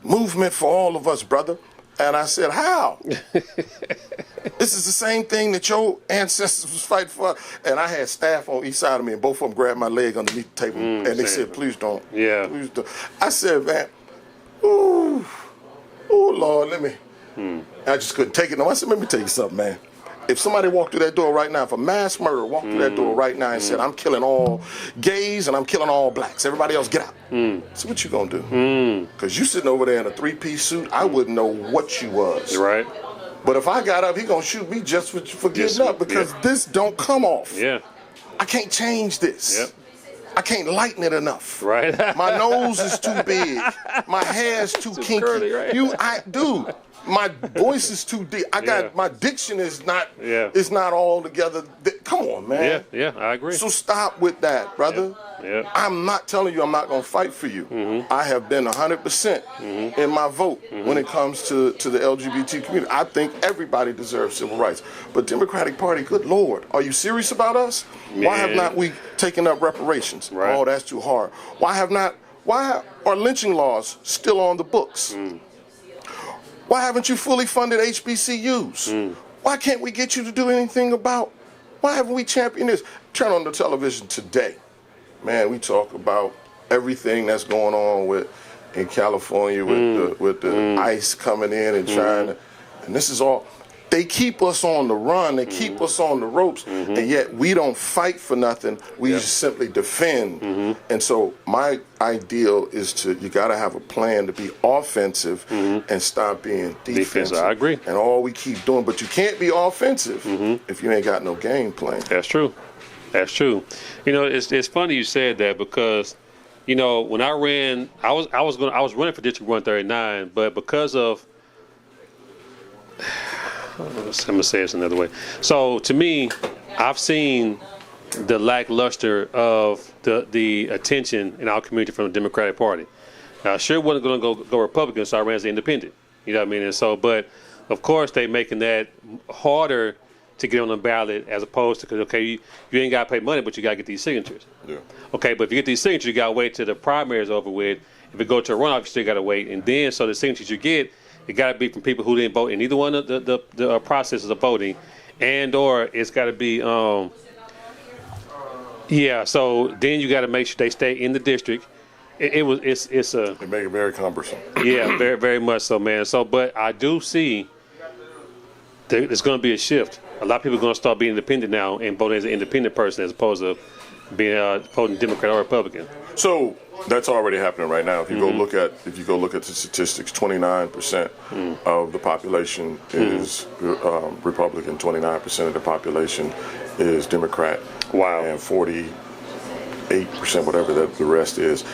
movement for all of us, brother." And I said, how? This is the same thing that your ancestors was fighting for. And I had staff on each side of me, and both of them grabbed my leg underneath the table, and they said, please don't. Yeah. Please don't. I said, man, ooh, Lord, let me. I just couldn't take it no more. I said, let me tell you something, man. If somebody walked through that door right now, if a mass murderer walked through that door right now and said, I'm killing all gays and I'm killing all blacks, everybody else get out. So what you gonna do? Because you sitting over there in a three-piece suit, I wouldn't know what you was. Right. But if I got up, he gonna shoot me just for getting up, because this don't come off. Yeah. I can't change this. Yep. I can't lighten it enough. Right. My nose is too big. My hair's too kinky. Curly, right? My voice is too deep. My diction is not. Yeah. It's not all together. Come on, man. Yeah, I agree. So stop with that, brother. Yeah. I'm not telling you I'm not gonna fight for you. I have been 100% in my vote when it comes to the LGBT community. I think everybody deserves civil rights. But Democratic Party, good Lord, are you serious about us? Man. Why have not we taken up reparations? Right. Oh, that's too hard. Why are lynching laws still on the books? Why haven't you fully funded HBCUs? Why can't we get you to do anything about? Why haven't we championed this? Turn on the television today. Man, we talk about everything that's going on in California with the ICE coming in and trying to, and this is all. They keep us on the run. They keep us on the ropes, and yet we don't fight for nothing. We just simply defend. And so my ideal is you got to have a plan to be offensive and stop being defensive. I agree. And all we keep doing, but you can't be offensive if you ain't got no game plan. That's true. That's true. You know, it's funny you said that, because, you know, when I ran, I was running for District 139, but because of, I'm gonna say this another way. So to me, I've seen the lackluster of the attention in our community from the Democratic Party. Now, I sure wasn't going to go Republican, so I ran as an independent. You know what I mean? And so, but of course, they making that harder to get on the ballot, as opposed to, because okay, you ain't got to pay money, but you got to get these signatures. Yeah. Okay, but if you get these signatures, you got to wait till the primaries over with. If it go to a runoff, you still got to wait, and then so the signatures you get, it got to be from people who didn't vote in either one of the processes of voting, and or it's got to be So then you got to make sure they stay in the district. They make it very cumbersome. Yeah, very very much so, man. So, but I do see there's going to be a shift. A lot of people are going to start being independent now and voting as an independent person as opposed to being voting Democrat or Republican. So that's already happening right now. If you go look at the statistics, 29% of the population is Republican, 29% of the population is Democrat. Wow. And 48%, whatever the rest is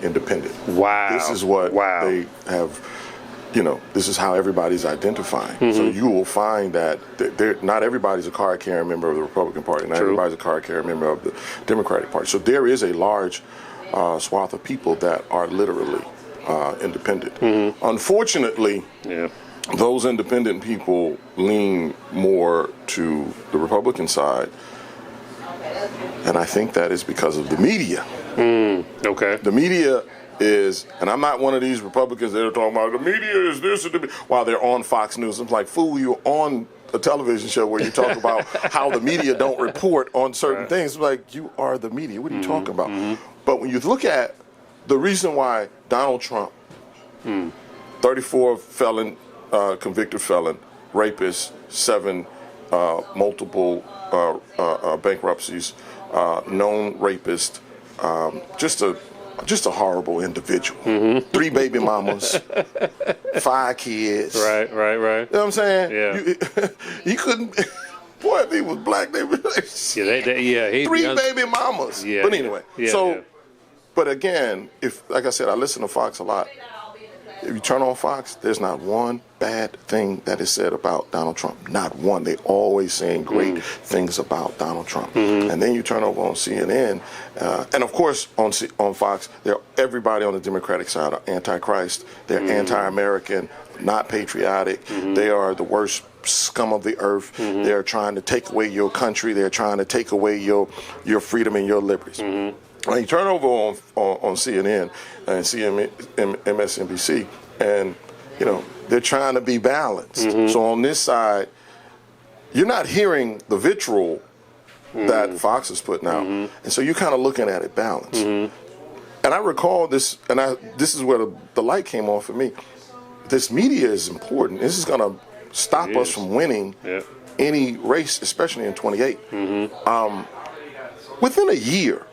independent. Wow. This is what they have. This is how everybody's identifying. So you will find that not everybody's a card-carrying member of the Republican Party. Not everybody's a card-carrying member of the Democratic Party. So there is a large swath of people that are literally independent. Unfortunately, those independent people lean more to the Republican side, and I think that is because of the media. Okay. The media is, and I'm not one of these Republicans that are talking about the media is this, while they're on Fox News. I'm like, fool, you're on a television show where you talk about how the media don't report on certain things. I'm like, you are the media. What are you talking about? But when you look at the reason why Donald Trump, 34 felon, convicted felon, rapist, 7 multiple bankruptcies, known rapist, just a horrible individual. 3 baby mamas, 5 kids. Right. You know what I'm saying? Yeah. He couldn't. Boy, if he was black, they would. 3 baby mamas. Yeah. But anyway, But again, like I said, I listen to Fox a lot. If you turn on Fox, there's not one bad thing that is said about Donald Trump. Not one. They always saying great things about Donald Trump. And then you turn over on CNN, and of course on Fox, everybody on the Democratic side are anti-Christ. They're anti-American, not patriotic. They are the worst scum of the earth. They're trying to take away your country. They're trying to take away your freedom and your liberties. When you turn over on CNN and MSNBC, and they're trying to be balanced. So on this side, you're not hearing the vitriol that Fox is putting out, and so you're kind of looking at it balanced. And I recall this, and this is where the light came on for me. This media is important. This is going to stop us from winning any race, especially in 28. Within a year.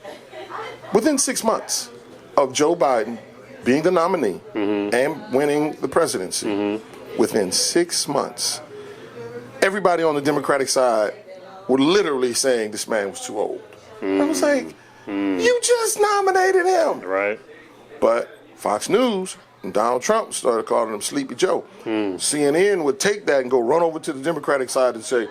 Within 6 months of Joe Biden being the nominee and winning the presidency, within 6 months, everybody on the Democratic side were literally saying this man was too old. I was like, you just nominated him. Right. But Fox News and Donald Trump started calling him Sleepy Joe. CNN would take that and go run over to the Democratic side and say,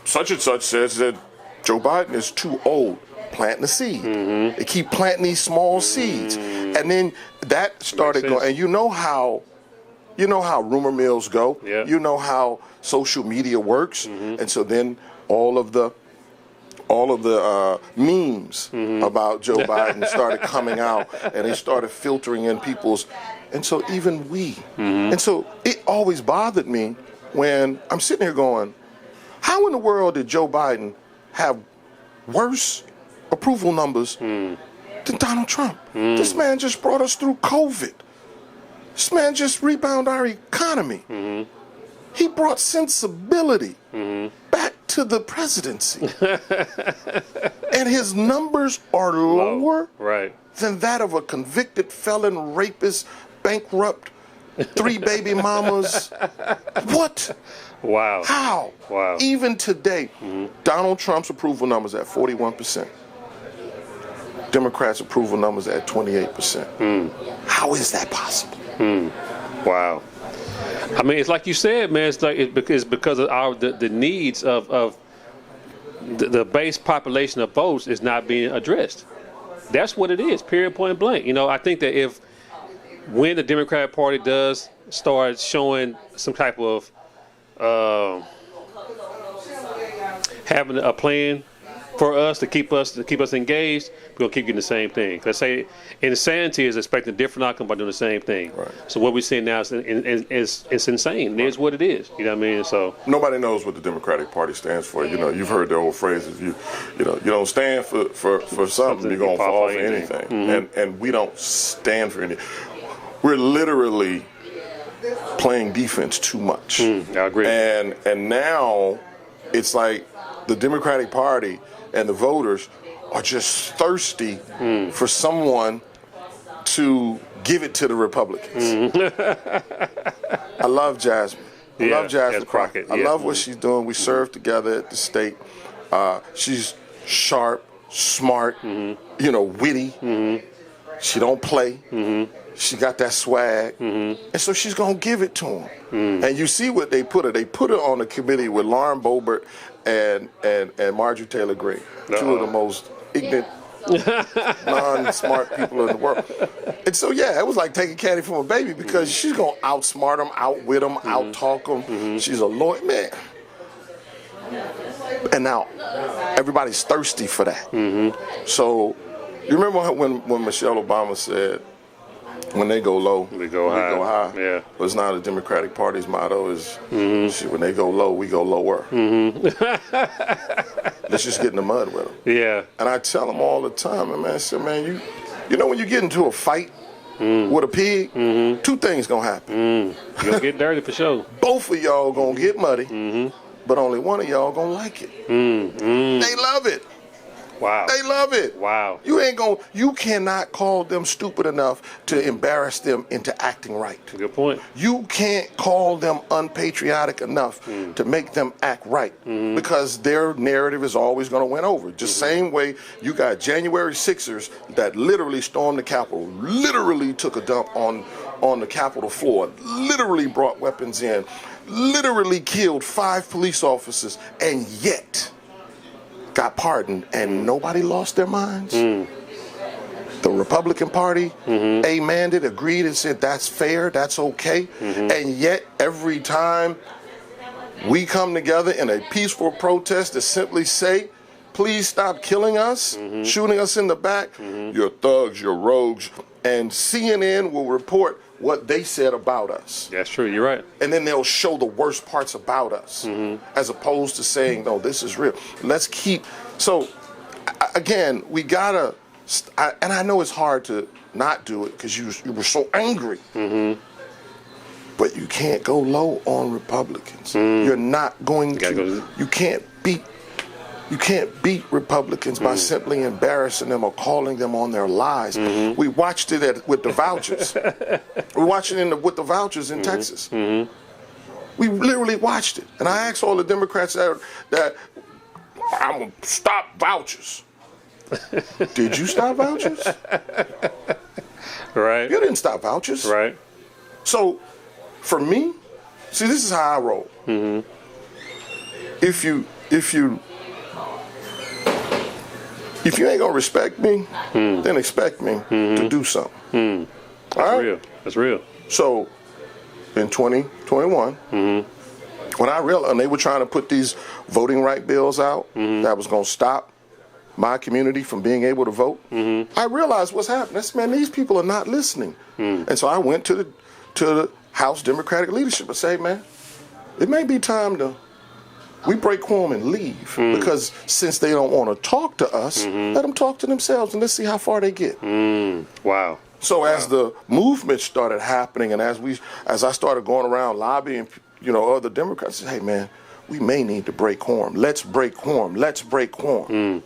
such and such says that Joe Biden is too old. Planting the seed. They keep planting these small seeds, and then that started going. And you know how rumor mills go. You know how social media works, and so then all of the memes about Joe Biden started coming out, and they started filtering in people's, and so even we, and so it always bothered me when I'm sitting here going, how in the world did Joe Biden have worse approval numbers than Donald Trump? This man just brought us through COVID. This man just rebounded our economy. He brought sensibility back to the presidency. And his numbers are lower than that of a convicted felon, rapist, bankrupt, 3 baby mamas. What? Wow. How? Wow. Even today, Donald Trump's approval numbers at 41%. Democrats' approval numbers at 28%. How is that possible? Wow. I mean, it's like you said, man. It's like it's because of the needs of the base population of votes is not being addressed. That's what it is. Period. Point blank. I think that when the Democratic Party does start showing some type of having a plan for us to keep us engaged, we're gonna keep getting the same thing. Let's say insanity is expecting a different outcome by doing the same thing. Right. So what we're seeing now is it's insane. It is what it is. You know what I mean? So nobody knows what the Democratic Party stands for. You've heard the old phrase: if you don't stand for something, you're gonna fall for anything. And we don't stand for anything. We're literally playing defense too much. I agree. And now it's like the Democratic Party and the voters are just thirsty for someone to give it to the Republicans. I love Jasmine. I love Jasmine Crockett. I love what she's doing. We served together at the state. She's sharp, smart, witty. She don't play. She got that swag. And so she's going to give it to him. And you see what they put her. They put her on the committee with Lauren Boebert and Marjorie Taylor Greene, two of the most ignorant, non-smart people in the world. And so, it was like taking candy from a baby because she's going to outsmart them, outwit them, out-talk them. She's a lawyer. Man. And now everybody's thirsty for that. So you remember when Michelle Obama said, when they go low, we go high. Yeah. But it's not the Democratic Party's motto is when they go low, we go lower. Let's just get in the mud with them. Yeah. And I tell them all the time, and I say, man, you know when you get into a fight with a pig, two things gonna happen. You're gonna get dirty for sure. Both of y'all gonna get muddy, but only one of y'all gonna like it. They love it. Wow. They love it. Wow. You cannot call them stupid enough to embarrass them into acting right. Good point. You can't call them unpatriotic enough to make them act right because their narrative is always going to win over. Just same way you got January 6ers that literally stormed the Capitol, literally took a dump on the Capitol floor, literally brought weapons in, literally killed 5 police officers, and yet got pardoned, and nobody lost their minds. The Republican Party amended, agreed, and said that's fair, that's okay. And yet, every time we come together in a peaceful protest to simply say, please stop killing us, shooting us in the back, you're thugs, you're rogues, and CNN will report what they said about us. That's true, you're right. And then they'll show the worst parts about us, as opposed to saying, no, this is real. Let's keep, so again, we gotta, and I know it's hard to not do it because you were so angry, but you can't go low on Republicans. You're not going to, you can't beat Republicans by simply embarrassing them or calling them on their lies. We watched it with the vouchers. We watched it with the vouchers in Texas. We literally watched it. And I asked all the Democrats that I'm going to stop vouchers. Did you stop vouchers? Right. You didn't stop vouchers. Right. So for me, see, this is how I roll. If you ain't gonna respect me, then expect me to do something. That's real. That's real. So, in 2021, when I realized, and they were trying to put these voting right bills out that was gonna stop my community from being able to vote, I realized what's happening. I said, man, these people are not listening. And so I went to the House Democratic leadership and said, man, it may be time to we break quorum and leave because since they don't want to talk to us, let them talk to themselves and let's see how far they get. Wow. So as the movement started happening and as I started going around lobbying, other Democrats, said, hey man, we may need to break quorum. Let's break quorum. Let's break quorum.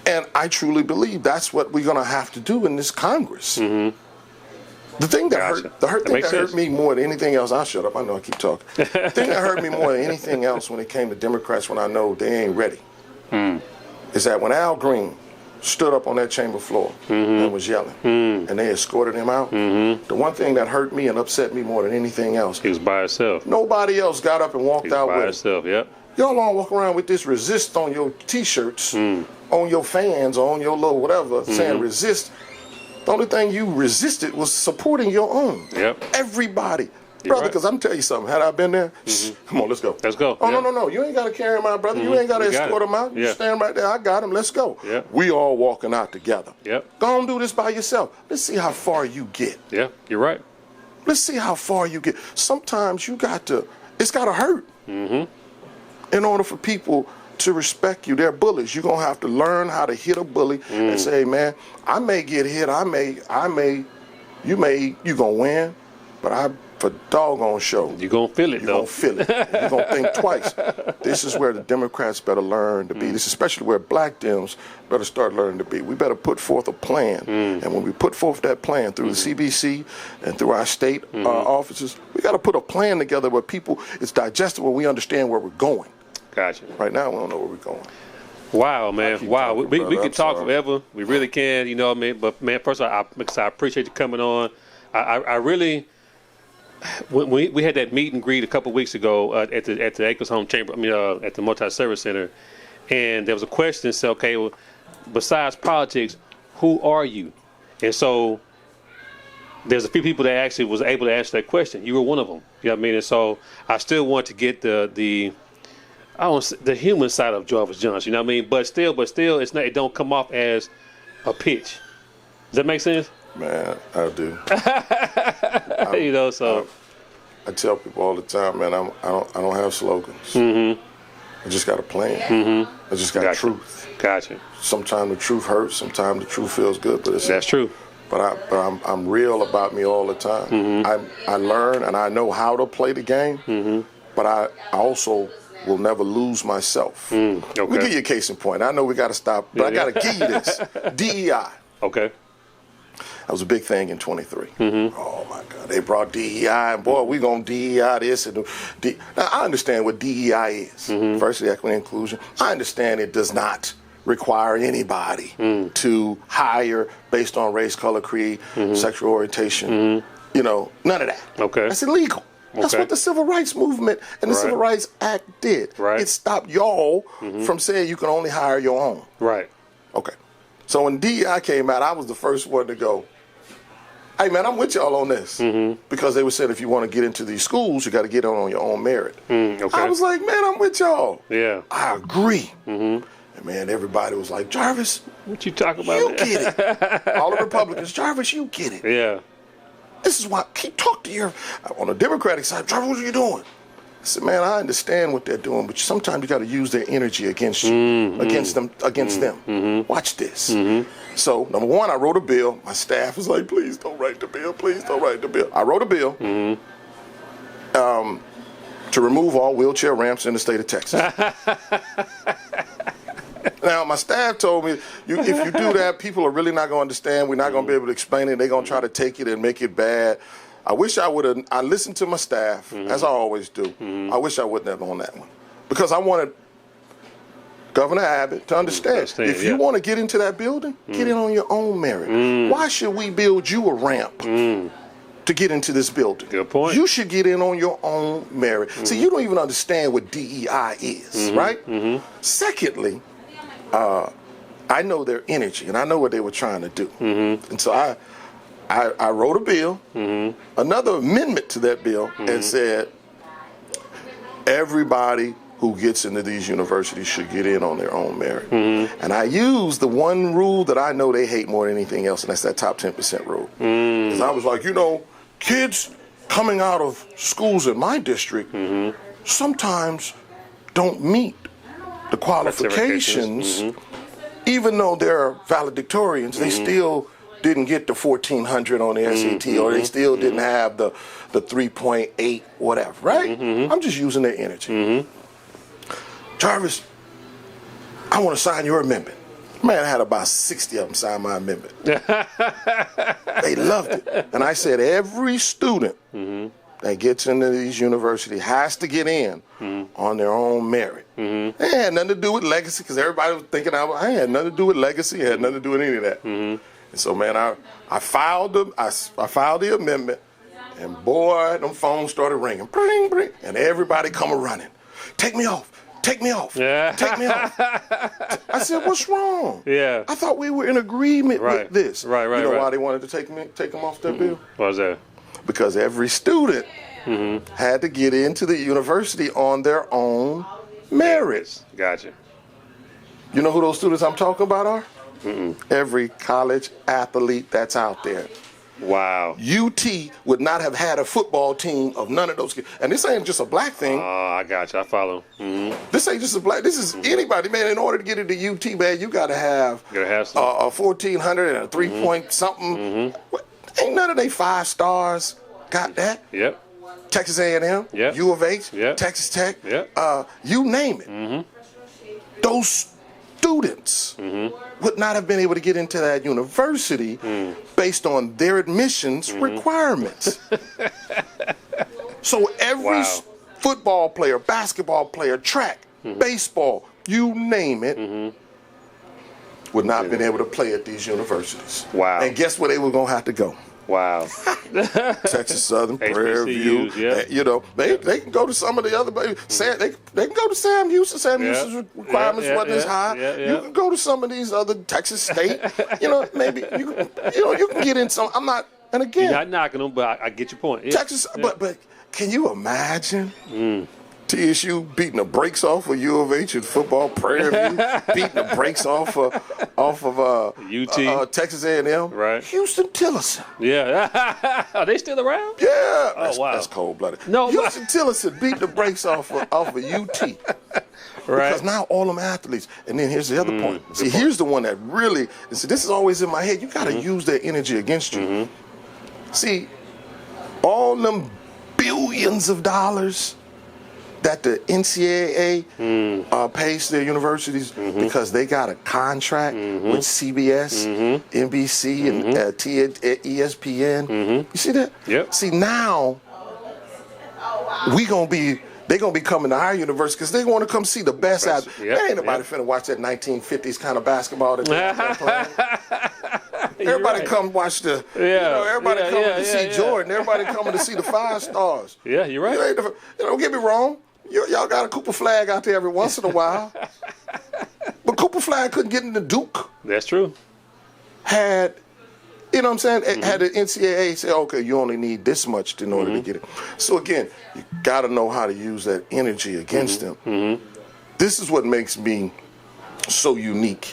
And I truly believe that's what we're going to have to do in this Congress. The thing that hurt me more than anything else, I'll shut up, I know I keep talking. The thing that hurt me more than anything else when it came to Democrats when I know they ain't ready is that when Al Green stood up on that chamber floor and was yelling and they escorted him out, the one thing that hurt me and upset me more than anything else, he was by himself. Nobody else got up and walked out with him. By himself, yep. Y'all all walk around with this resist on your t-shirts, on your fans, or on your little whatever, saying resist. The only thing you resisted was supporting your own. Yep. Everybody. Brother, because I'm telling you something. Had I been there, come on, let's go. Let's go. Oh, no. You ain't got to carry him out, brother. You ain't got to escort him out. You stand right there. I got him. Let's go. Yep. We all walking out together. Yep. Go on, do this by yourself. Let's see how far you get. Yeah, you're right. Let's see how far you get. Sometimes it's got to hurt in order for people to respect you. They're bullies. You're going to have to learn how to hit a bully and say, hey, man, I may get hit. You going to win, but for doggone show. You're going to feel it, You're though. going to feel it. You're going to think twice. This is where the Democrats better learn to be. This is especially where black Dems better start learning to be. We better put forth a plan. And when we put forth that plan through the CBC and through our state offices, we got to put a plan together where people, it's digestible, we understand where we're going. Gotcha. Right now, we don't know where we're going. Wow, man. Wow. We can talk sorry. forever. We really can, you know what I mean? But, man, first of all, I appreciate you coming on. I really, when we had that meet and greet a couple of weeks ago at the Acres Home Chamber, at the Multi-Service Center, and there was a question that said, okay, well, besides politics, who are you? And so there's a few people that actually was able to answer that question. You were one of them. You know what I mean? And so I still want to get the human side of Jarvis Johnson, you know what I mean? But still, it's not. It don't come off as a pitch. Does that make sense? Man, I do. You know, so I tell people all the time, man. I don't have slogans. I just got a plan. I just got truth. Gotcha. Sometimes the truth hurts. Sometimes the truth feels good. But that's true. But I'm real about me all the time. I learn and I know how to play the game. But I also will never lose myself. Okay. Let me give you a case in point. I know we got to stop, but I got to give you this. DEI. Okay. That was a big thing in 23. Oh, my God. They brought DEI, and, boy, we're going to DEI this. And now, I understand what DEI is, diversity, equity, inclusion. I understand it does not require anybody to hire based on race, color, creed, sexual orientation. You know, none of that. Okay. That's illegal. That's what the Civil Rights Movement and the Civil Rights Act did. Right. It stopped y'all from saying you can only hire your own. Right. Okay. So when DEI came out, I was the first one to go, hey, man, I'm with y'all on this. Because they were saying if you want to get into these schools, you got to get on your own merit. Okay. I was like, man, I'm with y'all. Yeah. I agree. And, man, everybody was like, Jarvis, what you talking about? you get it. All the Republicans, Jarvis, you get it. Yeah. This is why, keep talking to your, on the Democratic side, Jarvis, what are you doing? I said, man, I understand what they're doing, but sometimes you got to use their energy against you, against them. Watch this. So, number one, I wrote a bill. My staff was like, please don't write the bill. Please don't write the bill. I wrote a bill to remove all wheelchair ramps in the state of Texas. Now, my staff told me, if you do that, people are really not going to understand. We're not going to be able to explain it. They're going to try to take it and make it bad. I wish I would have. I listened to my staff, as I always do. I wish I wouldn't have on that one. Because I wanted Governor Abbott to understand. If you want to get into that building, get in on your own merit. Why should we build you a ramp to get into this building? Good point. You should get in on your own merit. See, you don't even understand what DEI is, right? Secondly, I know their energy, and I know what they were trying to do. And so I wrote a bill, another amendment to that bill, and said everybody who gets into these universities should get in on their own merit. And I used the one rule that I know they hate more than anything else, and that's that top 10% rule. Because I was like, you know, kids coming out of schools in my district sometimes don't meet the qualifications, even though they're valedictorians, they still didn't get the 1,400 on the SAT, or they still didn't have the 3.8 whatever, right? I'm just using their energy. Jarvis, I want to sign your amendment. Man, I had about 60 of them sign my amendment. They loved it. And I said every student that gets into these universities has to get in on their own merit. It had nothing to do with legacy, because everybody was thinking I had nothing to do with legacy. It had nothing to do with any of that. And so, man, I filed the amendment, and boy, them phones started ringing, bring, bring, and everybody come running. Take me off. Take me off. Take me off. I said, what's wrong? Yeah. I thought we were in agreement with this. Right. You know why they wanted to take them off that bill? What was that? Because every student had to get into the university on their own merits. Gotcha. You know who those students I'm talking about are? Every college athlete that's out there. Wow. UT would not have had a football team of none of those kids. And this ain't just a black thing. Oh, I got you. I follow. This ain't just a black. This is anybody, man. In order to get into UT, man, you got to have a 1,400 and a 3 point something. Ain't none of they 5 stars got that. Yep. Texas A&M, Yep. U of H, Yep. Texas Tech, Yep. you name it. Those students would not have been able to get into that university based on their admissions requirements. So every Wow. football player, basketball player, track, baseball, you name it, would not have been able to play at these universities. Wow. And guess where they were going to have to go? Wow. Texas Southern, Prairie View. Yeah. You know, they can go to some of the other. They can go to Sam Houston. Sam Houston's requirements wasn't as high. You can go to some of these other Texas State. You know, maybe you can get in some. I'm not. And again, You're not knocking them, but I get your point. Yeah. Texas. Yeah. But can you imagine? TSU beating the brakes off of U of H in football, Prairie View beating the brakes off of UT, Texas A&M, right? Houston Tillerson. Yeah, are they still around? Yeah, Oh wow, that's cold blooded. No, Houston Tillerson beat the brakes off of UT, right? Because now all them athletes. And then here's the other point. See, here's the one that really. See, this is always in my head. You got to use that energy against you. See, all them billions of dollars that the NCAA pays their universities because they got a contract with CBS, NBC, and ESPN. You see that? Yep. See, now they're gonna be coming to our university because they want to come see the best out. Yep. Ain't nobody finna watch that 1950s kind of basketball that they're playing. Everybody right. come watch the. Everybody coming to see Jordan. Everybody coming to see the 5 stars. Yeah, you're right. Don't get me wrong. Y'all got a Cooper Flag out there every once in a while. But Cooper Flag couldn't get into Duke. That's true. Had, you know what I'm saying? Had the NCAA say, okay, you only need this much in order to get it. So again, you got to know how to use that energy against them. This is what makes me so unique.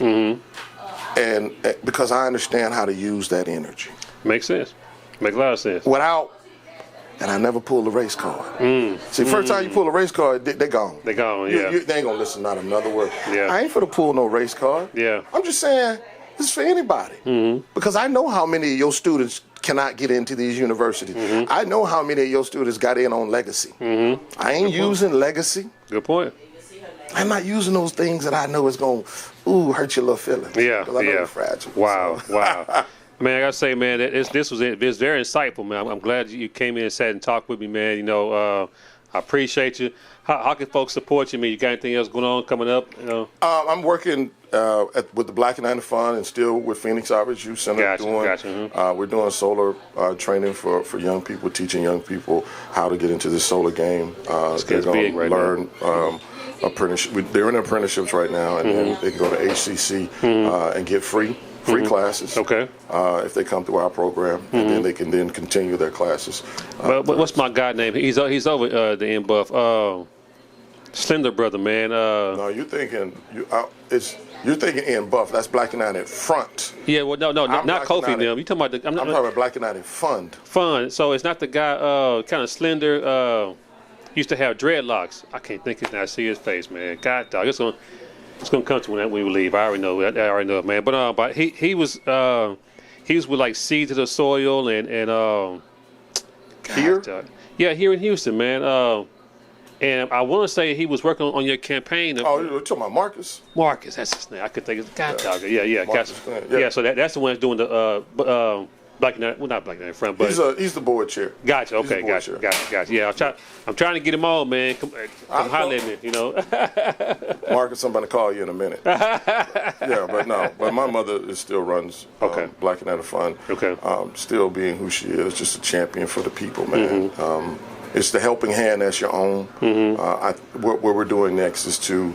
And because I understand how to use that energy. Makes sense. Makes a lot of sense. And I never pulled a race card. See, first time you pull a race card, they're gone. They're gone, They ain't gonna listen not another word. Yeah. I ain't finna pull no race card. Yeah. I'm just saying, this is for anybody. Because I know how many of your students cannot get into these universities. I know how many of your students got in on legacy. I ain't using legacy. Good point. I'm not using those things that I know is gonna hurt your little feelings. Yeah, 'Cause I know you're fragile. Wow, So. wow. Man, I gotta say, man, this was very insightful, man. I'm glad you came in and sat and talked with me, man. You know, I appreciate you. How can folks support you? I mean, you got anything else going on coming up? You know? I'm working with the Black and Ninety Fund and still with Phoenix Outreach Youth Center. Gotcha. We're doing solar training for young people, teaching young people how to get into this solar game. They're going to learn apprenticeship. They're in apprenticeships right now, and then they can go to HCC and get free classes. Okay. If they come through our program, and then they can then continue their classes. But what's my guy name? He's over the in Buff. Slender brother, man. No, you're thinking in Buff. That's Black and Ninety Front. Yeah, well, no, not Kofi. Them. You talking about? I'm talking about Black and Ninety Fund. Fund. So it's not the guy, kind of slender. Used to have dreadlocks. I can't think his name. I see his face, man. God, dog. It's gonna come to when we leave. I already know, man. But he was with like Seed to the Soil and here. God, yeah, here in Houston, man. And I want to say he was working on your campaign. Oh, you're talking about Marcus? Marcus, that's his name. I could think of God, dog. Yeah, Marcus, gotcha. yeah. So that's the one that's doing the Black Knight, well, not Black Knight front, but he's the board chair. Gotcha. Okay, gotcha. Yeah, I'm trying to get him on, man. Come holler at me, you know. Marcus, I'm going to call you in a minute. Yeah, but my mother still runs Black and Ninety Fund. Okay. Still being who she is, just a champion for the people, man. It's the helping hand that's your own. What we're doing next is to.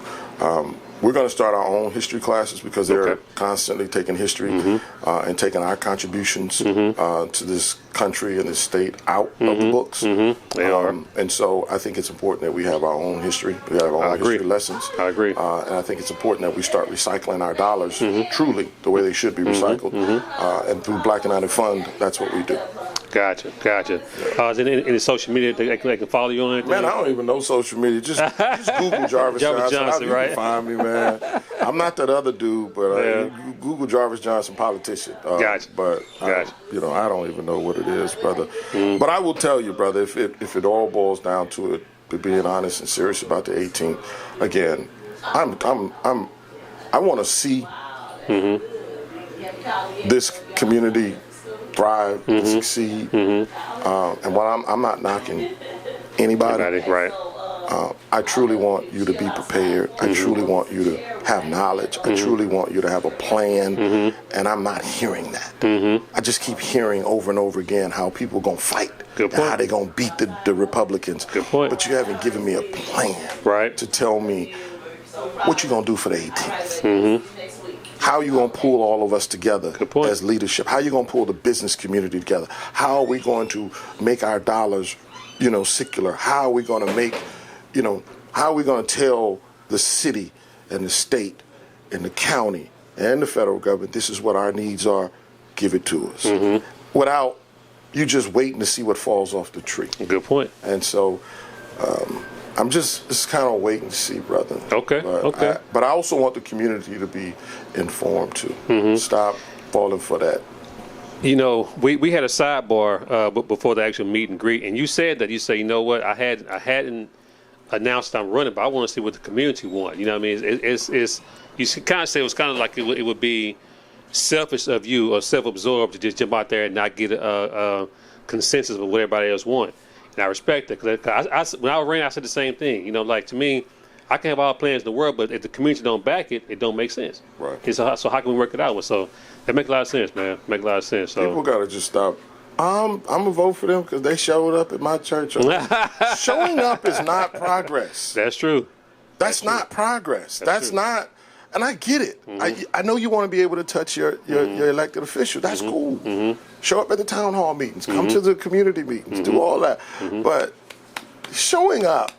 We're going to start our own history classes because they're constantly taking history and taking our contributions to this country and this state out of the books. They are. And so I think it's important that we have our own history. We have our own history lessons. I agree. And I think it's important that we start recycling our dollars truly the way they should be recycled. And through Black and Ninety Fund, that's what we do. Gotcha. Is it any social media they can follow you on? Anything? Man, I don't even know social media. Just Google Jarvis Johnson. You right? can find me, man. I'm not that other dude, but you Google Jarvis Johnson, politician. Gotcha. But I don't even know what it is, brother. But I will tell you, brother, if it all boils down to it, to being honest and serious about the 18th, again, I want to see this community thrive and succeed. And while I'm not knocking anybody, right? I truly want you to be prepared. I truly want you to have knowledge. I truly want you to have a plan. And I'm not hearing that. I just keep hearing over and over again how people are going to fight. Good point. And how they're going to beat the Republicans. Good point. But you haven't given me a plan to tell me what you're going to do for the 18th. How are you going to pull all of us together as leadership? How are you going to pull the business community together? How are we going to make our dollars, secular? How are we going to make, how are we going to tell the city and the state and the county and the federal government, this is what our needs are, give it to us. Without you just waiting to see what falls off the tree. Good point. And so I'm just kind of waiting to see, brother. Okay. But I also want the community to be informed too. Stop falling for that. We had a sidebar before the actual meet and greet, and you said that you know what, I hadn't announced I'm running, but I want to see what the community want. You know what I mean? It's you kind of say it was kind of like it would be selfish of you or self-absorbed to just jump out there and not get a consensus of what everybody else wants. And I respect that, because when I ran, I said the same thing. To me, I can have all plans in the world, but if the community don't back it, it don't make sense. Right. So how can we work it out? So that makes a lot of sense, man. Make a lot of sense. So people gotta just stop. I'm gonna vote for them because they showed up at my church. Showing up is not progress. That's true. That's not progress. That's true. not. And I get it. I know you want to be able to touch your elected official. That's cool. Show up at the town hall meetings. Come to the community meetings. Do all that. But showing up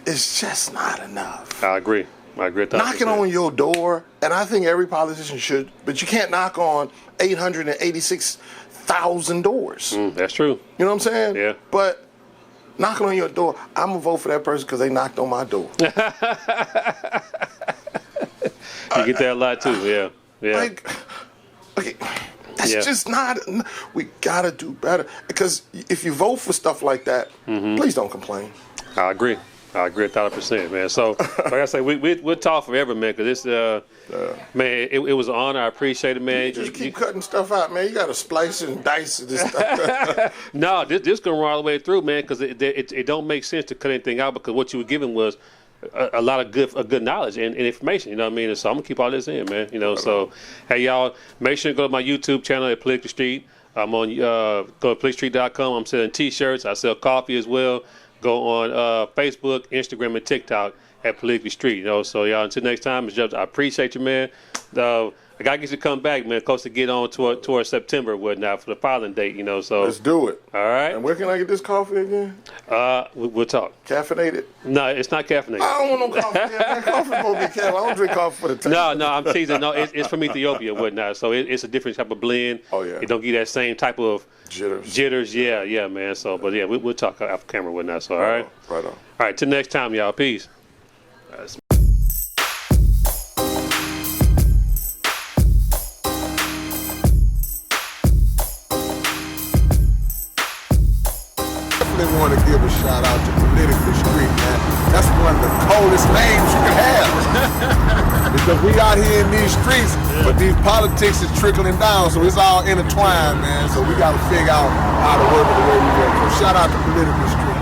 is just not enough. I agree. Knocking on your door, and I think every politician should, but you can't knock on 886,000 doors. That's true. You know what I'm saying? Yeah. But knocking on your door, I'm going to vote for that person because they knocked on my door. You get that a lot too, yeah. That's just not. We gotta do better, because if you vote for stuff like that, please don't complain. I agree 1,000%, man. So, like I say, we'll talk forever, man. Because this, man, it was an honor. I appreciate it, man. You just keep cutting stuff out, man. You gotta splice and dice this stuff. No, this gonna run all the way through, man. Because it don't make sense to cut anything out, because what you were given was a lot of good knowledge and information, you know what I mean? And so I'm gonna keep all this in, man. So hey, y'all, make sure to go to my YouTube channel at Politically Street. I'm on go to politicalstreet.com. I'm selling t-shirts. I sell coffee as well. Go on Facebook, Instagram, and TikTok at Politically Street. So y'all, until next time, I appreciate you, man. I gotta get you to come back, man. Close to get on towards September or whatnot for the filing date, So let's do it. All right. And where can I get this coffee again? We'll talk. Caffeinated? No, it's not caffeinated. I don't want no coffee. Man, coffee won't be caffeinated. I don't drink coffee for the taste. No, I'm teasing. No, it's from Ethiopia and whatnot. So it's a different type of blend. Oh yeah. It don't give that same type of jitters. Yeah, man. So, but yeah, we'll talk off camera and whatnot. So, all right. Right on. All right. Till next time, y'all. Peace. Want to give a shout out to Politically Street, man. That's one of the coldest names you can have. Because we out here in these streets, but these politics is trickling down, so it's all intertwined, man. So we got to figure out how to work it the way we work. So shout out to Politically Street.